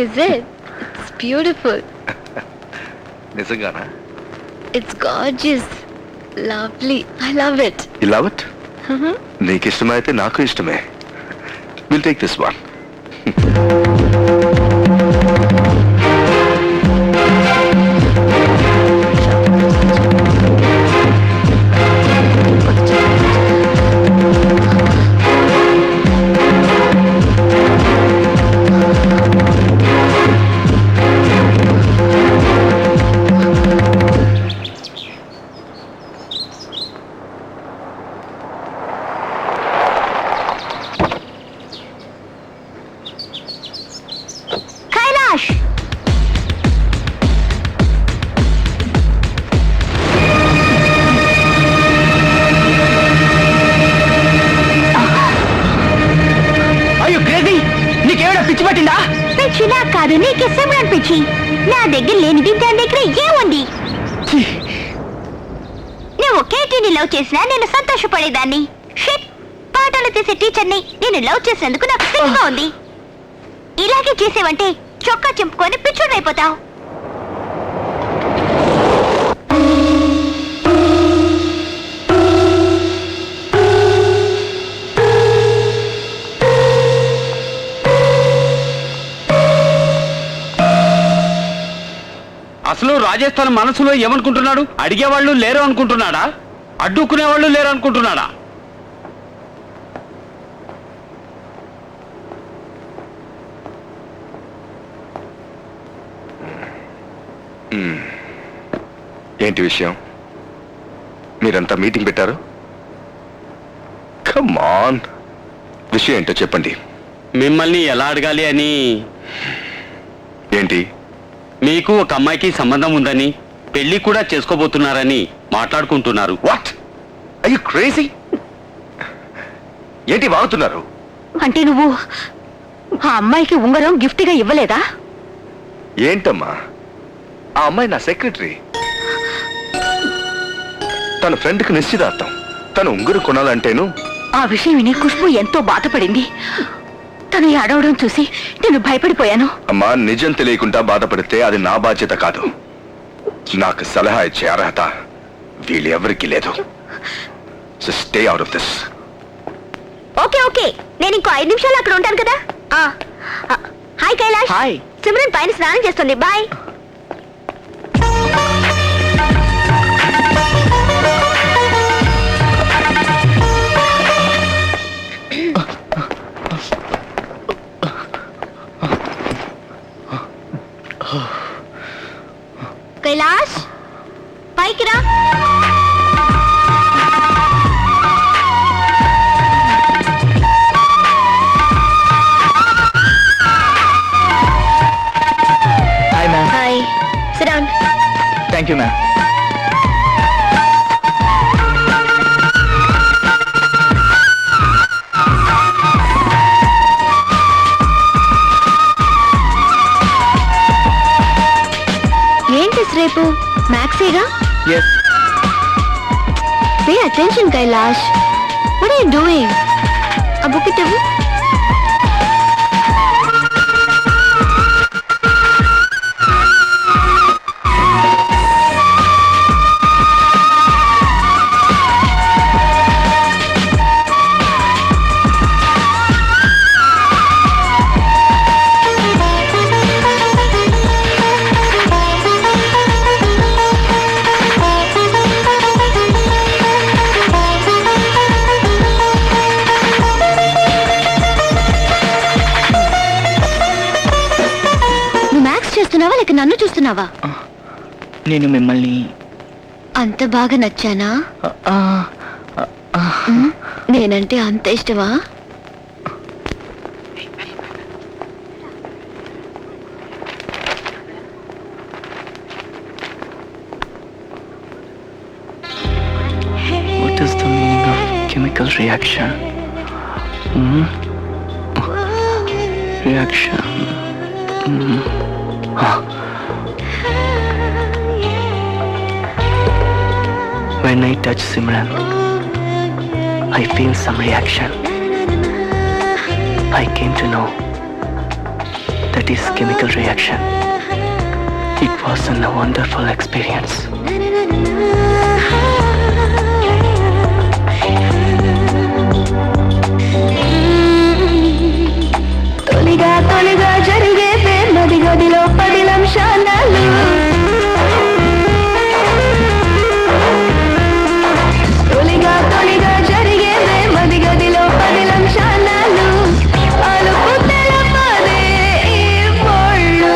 S5: Is it? It's beautiful.
S6: నిజంగానా?
S5: It's gorgeous. Lovely. I love it.
S6: You love it? నీకు ఇష్టమైతే నాకు ఇష్టమే. We'll take this one.
S5: పిచ్చిలా కాదు, నీకు సిమ్రన్ పిచ్చి. నా దగ్గర లేనిది దాని దగ్గర ఏముంది? నువ్వు కేటీని లవ్ చేసినా నేను సంతోషపడేదాన్ని. షిట్, పాటలు తీసే టీచర్ని నేను లవ్ చేసేందుకు నాకు సిగ్గుగా ఉంది. ఇలాగే చేసేవంటే చొక్కా చింపుకొని పిచ్చోడైపోతావు.
S2: అసలు రాజస్థాన్ మనసులో ఏమనుకుంటున్నాడు? అడిగేవాళ్ళు లేరు అనుకుంటున్నాడా? అడ్డుకునేవాళ్ళు లేరు అనుకుంటున్నాడా?
S6: ఏంటి విషయం? మీరంతా మీటింగ్ పెట్టారు? కమ్ ఆన్, విషయం ఏంటో చెప్పండి.
S2: మిమ్మల్ని ఎలా అడగాలి అని.
S6: ఏంటి?
S2: మీకు ఒక అమ్మాయికి సంబంధం ఉందని, పెళ్లి కూడా చేసుకోబోతున్నారని మాట్లాడుకుంటున్నారు.
S6: వాట్? Are you crazy? ఏంటి వాగుతున్నారు?
S7: అంటే నువ్వు ఆ అమ్మాయికి ఉంగరం గిఫ్ట్గా ఇవ్వలేదా?
S6: ఏంటమ్మా, ఆ అమ్మాయి నా సెక్రటరీ. తన ఫ్రెండ్కి నిశ్చితార్థం. తను ఉంగరం కొనాలంటేను.
S7: ఆ విషయం విని ఖుష్బు ఎంతో బాధపడింది. తను ఏడవడం చూసి నేను భయపడిపోయాను.
S6: అమ్మా, నిజం తెలియకుండా బాధపడితే అది నా బాధ్యత కాదు. నాకు సలహా ఇచ్చే అర్హత వీళ్ళెవరికీ లేదు. So stay out of this.
S5: Okay okay, నేను ఇంకో 5 నిమిషాలు అక్కడ ఉంటాను కదా. హాయ్ కైలాష్.
S9: హాయ్.
S5: సిమ్రన్ పైన స్నానం చేస్తుంది. బాయ్. పైకి రా.
S1: Hi ma'am.
S5: Hi. Sit down.
S1: Thank you ma'am.
S5: ఏంటి రేపు మ్యాక్సేగా?
S1: Yes.
S5: Pay attention Kailash. What are you doing? ఆ బుక్ ఇవ్వు. చూస్తున్నావా లేక నన్ను చూస్తున్నావా?
S1: నేను మిమ్మల్ని
S5: అంత బాగా నచ్చానా? నేనంటే అంత ఇష్టమా?
S1: What is the meaning of chemical reaction? Reaction. When I touch Simran, I feel some reaction. I came to know that is chemical reaction. It was a wonderful experience.
S5: తొలిగా తొలిగా జరిగే ప్రేమది గదిలో 10 నిమిషాలు. తొలిగా తొలిగా జరిగే ప్రేమది గదిలో 10 నిమిషాలు. అలుపు తెలపదే ఈ పొళ్ళు.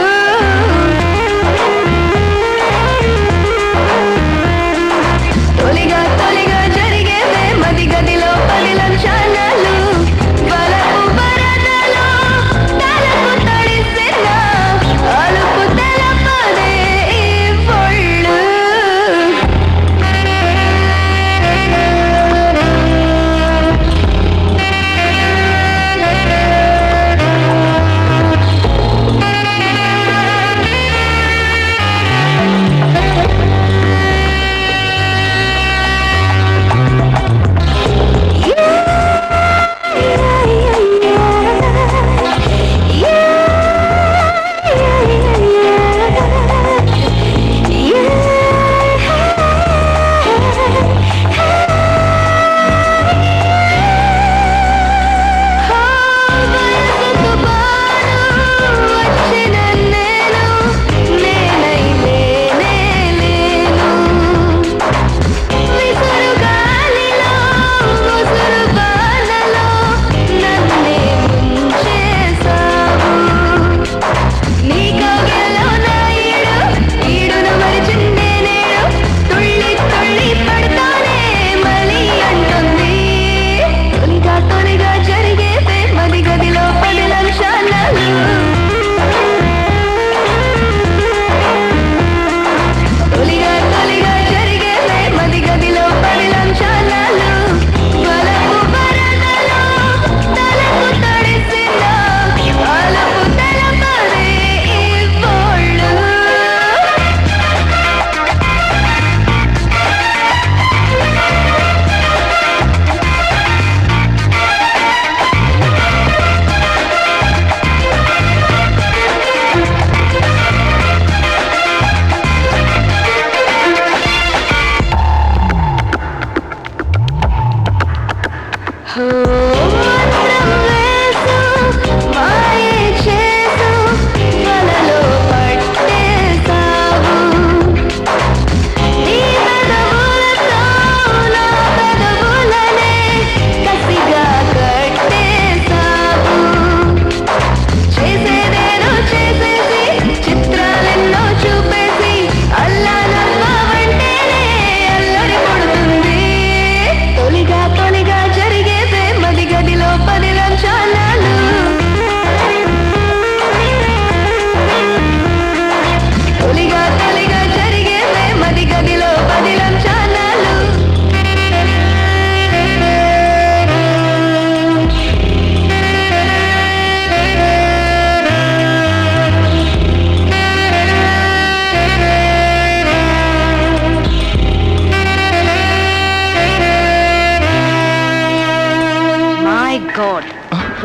S7: God.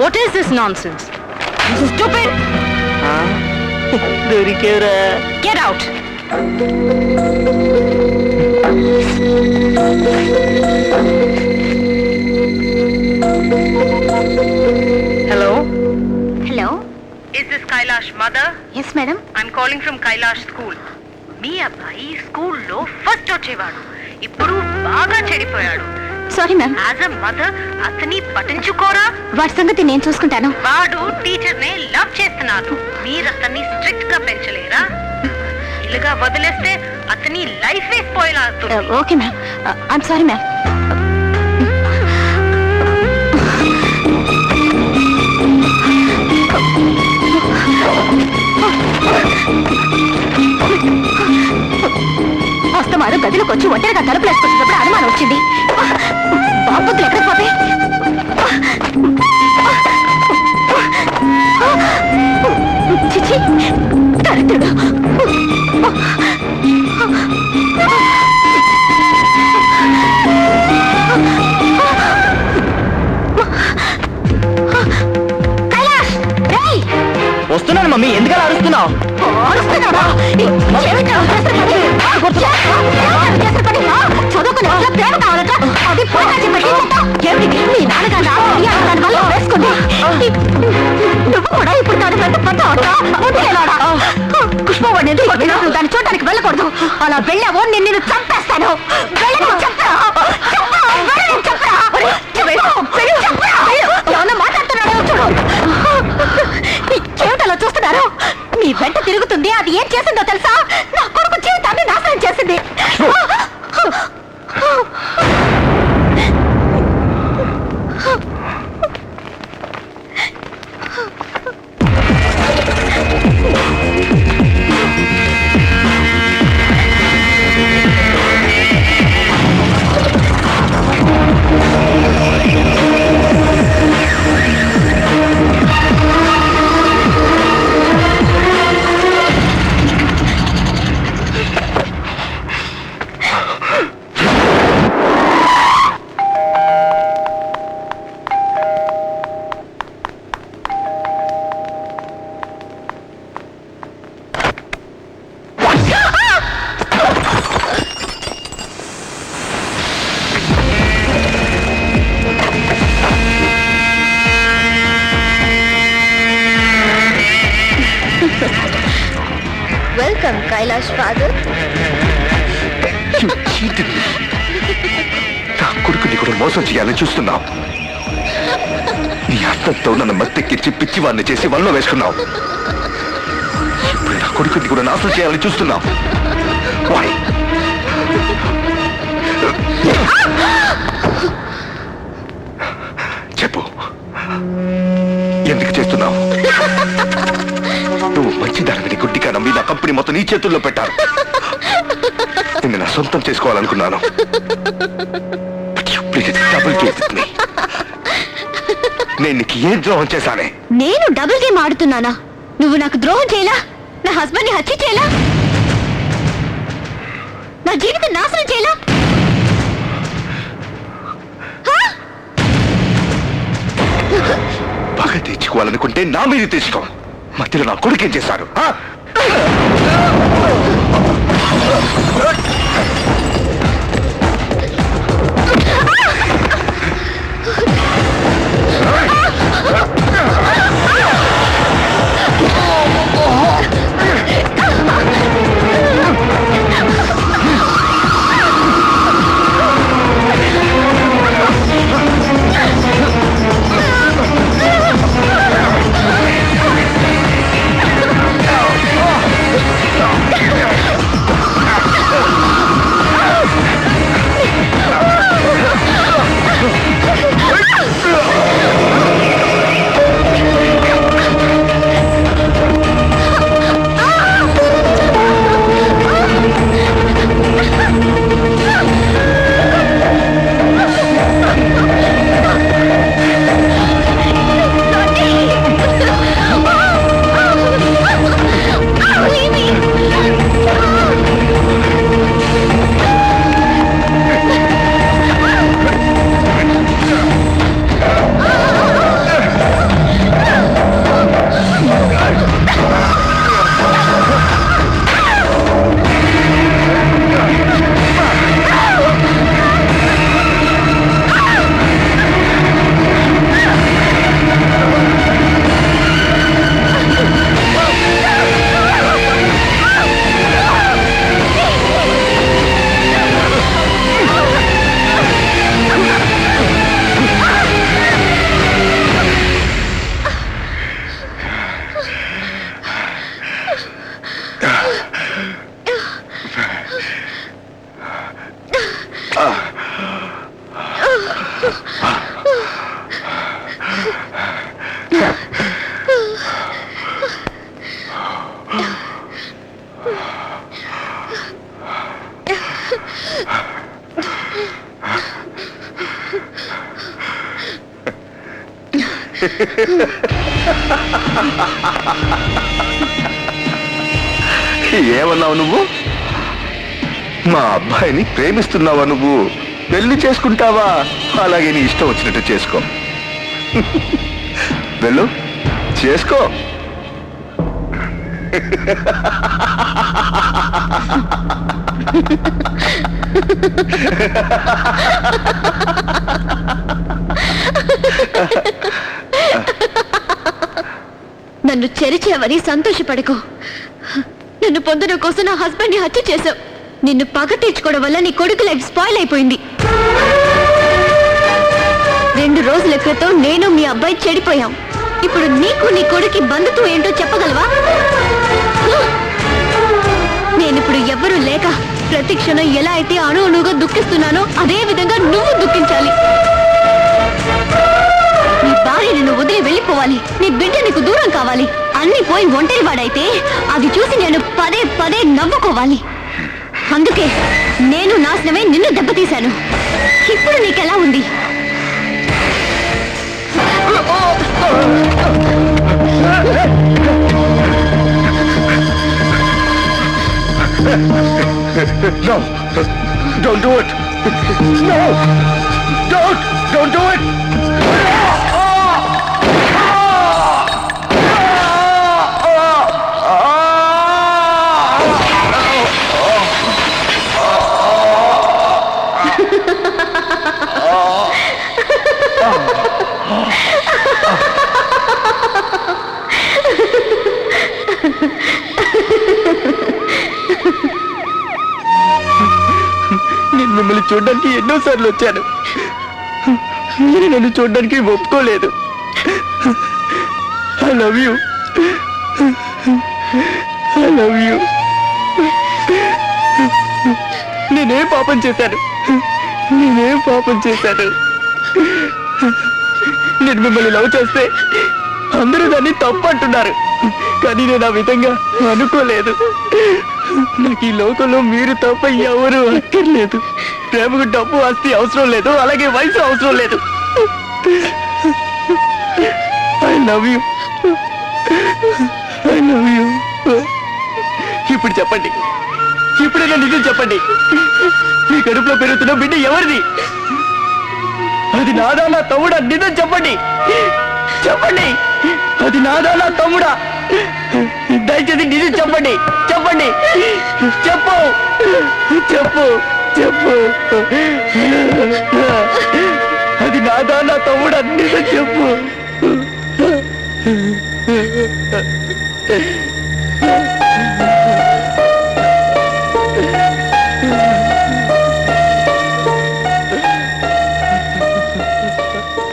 S7: What is this nonsense? This is stupid.
S9: దొరికేవరా
S7: Get out.
S8: Hello
S5: hello
S8: is this Kailash mother?
S5: Yes madam.
S8: I'm calling from Kailash school. మీ అబ్బాయి స్కూల్లో ఫస్ట్ వచ్చేవాడు, ఇప్పుడు బాగా చెడిపోయాడు.
S5: Sorry ma'am.
S8: As a mother అతని పట్టించుకోరా?
S5: వాటి సంగతి నేను చూసుకుంటాను.
S8: వాడు టీచర్ నే లవ్ చేస్తున్నాడు, మీరు అతన్ని స్ట్రిక్ట్ గా పెంచలేరా? ఇలాగా వదిలేస్తే అతని లైఫ్ స్పాయిల్ అవుతుంది.
S5: Okay ma'am. I'm sorry ma'am. వస్తమారు గదిలోకి వచ్చి ఒంటరిగా తలుపులు వేసుకొచ్చినప్పుడు అనుమానం వచ్చింది. బాబుతులు ఎక్కడ పోతే చిచి దరిద్రుడు. కైలాష్, రేయ్!
S9: వస్తున్నాను మమ్మీ, ఎందుకలా అరుస్తున్నావు?
S5: చదువుకుని ప్రేమ కావాలట, అది మీ నాన్నగారు దాని వల్ల వేసుకోండి. నువ్వు కూడా ఇప్పుడు దాని వెంట పడ్డావట. పుష్పవాడిని దాన్ని చూడడానికి వెళ్ళకూడదు. అలా వెళ్ళావో నేను చంపేస్తాను. ఏమన్నా మాట్లాడుతున్నాడో చూడు. ఏమిటలా చూస్తున్నారు? మీ వెంట తిరుగుతుంది. అది ఏం చేసిందో తెలుసా? నా కొడుకు జీవితాన్ని నాశనం చేసింది. Welcome Kailash father.
S6: నా కొడుకుని కూడా మోసం చేయాలని చూస్తున్నావు. నీ అర్థంతో నన్ను మత్తెక్కించి పిచ్చివాడిని చేసి వల్ల వేసుకున్నావు. ఇప్పుడు నా కొడుకుని కూడా నాశనం చేయాలని చూస్తున్నావు. Why? చెప్పు, ఎందుకు చేస్తున్నావు? నువ్వు మంచిదానిని గుడ్డిగా నమ్మి నా కంపెనీ మొత్తం నీ చేతుల్లో పెట్టారు. నిన్ను నా సొంతం చేసుకోవాలనుకున్నాను. నేను నీకు ఏం ద్రోహం చేశానే?
S5: నేను డబుల్ గేమ్ ఆడుతున్నానా? నువ్వు నాకు ద్రోహం చేయలా? నా హస్బెండ్ ని హత్య చేయలా? నా జీవితం నాశనం చేయలా?
S6: బాగా తెచ్చుకోవాలనుకుంటే నా మీద తెచ్చుకో. మధ్యలో నా కొడుకేం చేశారు? ఏమన్నావు నువ్వు? మా అబ్బాయిని ప్రేమిస్తున్నావా నువ్వు? పెళ్లి చేసుకుంటావా? అలాగే నీ ఇష్టం వచ్చినట్టు చేసుకో. వెళ్ళు, చేసుకో.
S5: నన్ను చెరిచేవని సంతోషపడకు. నన్ను పొందడం కోసం నా హస్బెండ్ ని హత్య చేశావు. నిన్ను పగ తీర్చుకోవడం వల్ల నీ కొడుకు లైఫ్ స్పాయిల్ అయిపోయింది. 2 రోజుల క్రితం నేను మీ అబ్బాయి చెడిపోయాం. ఇప్పుడు నీకు నీ కొడుకు బంధుత్వం ఏంటో చెప్పగలవా? నేనిప్పుడు ఎవ్వరూ లేక ప్రతి క్షణం ఎలా అయితే అణువుగా దుఃఖిస్తున్నానో అదే విధంగా నువ్వు దుఃఖించాలి. నీ భార్య నిన్ను వదిలి వెళ్ళిపోవాలి. నీ బిడ్డ నీకు దూరం కావాలి. అన్ని పోయి ఒంటరి వాడైతే అది చూసి నేను పదే పదే నవ్వుకోవాలి. అందుకే నేను నాశనమే నిన్ను దెబ్బతీశాను. ఇప్పుడు నీకెలా ఉంది?
S6: No, don't do it. No, don't do it.
S1: నేను మిమ్మల్ని చూడడానికి ఎన్నోసార్లు వచ్చాను. మీరు నన్ను చూడడానికి ఒప్పుకోలేదు. I love you, I love you. నేనేం పాపం చేశాను? నేను మిమ్మల్ని లవ్ చేస్తే అందరూ దాన్ని తప్పు అంటున్నారు. కానీ నేను ఆ విధంగా అనుకోలేదు. నాకు ఈ లోకంలో మీరు తప్ప ఎవరు అక్కర్లేదు. ప్రేమకు డబ్బు ఆస్తి అవసరం లేదు, అలాగే వయసు అవసరం లేదు. I love you, I love you. ఇప్పుడు చెప్పండి, ఇప్పుడైనా నిజం చెప్పండి. మీ కడుపులో పెరుగుతున్న బిడ్డ ఎవరిది? అది నాదా నా తమ్ముడా? నిజం చెప్పండి, చెప్పండి. అది నాదా నా తమ్ముడా? దయచేసి నిజం చెప్పండి, చెప్పండి. చెప్పు, అది నాదా నా తమ్ముడా? నిజం చెప్పు.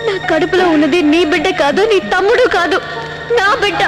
S1: నా కడుపులో ఉన్నది నీ బిడ్డ కాదు, నీ తమ్ముడు కాదు, నా బిడ్డ.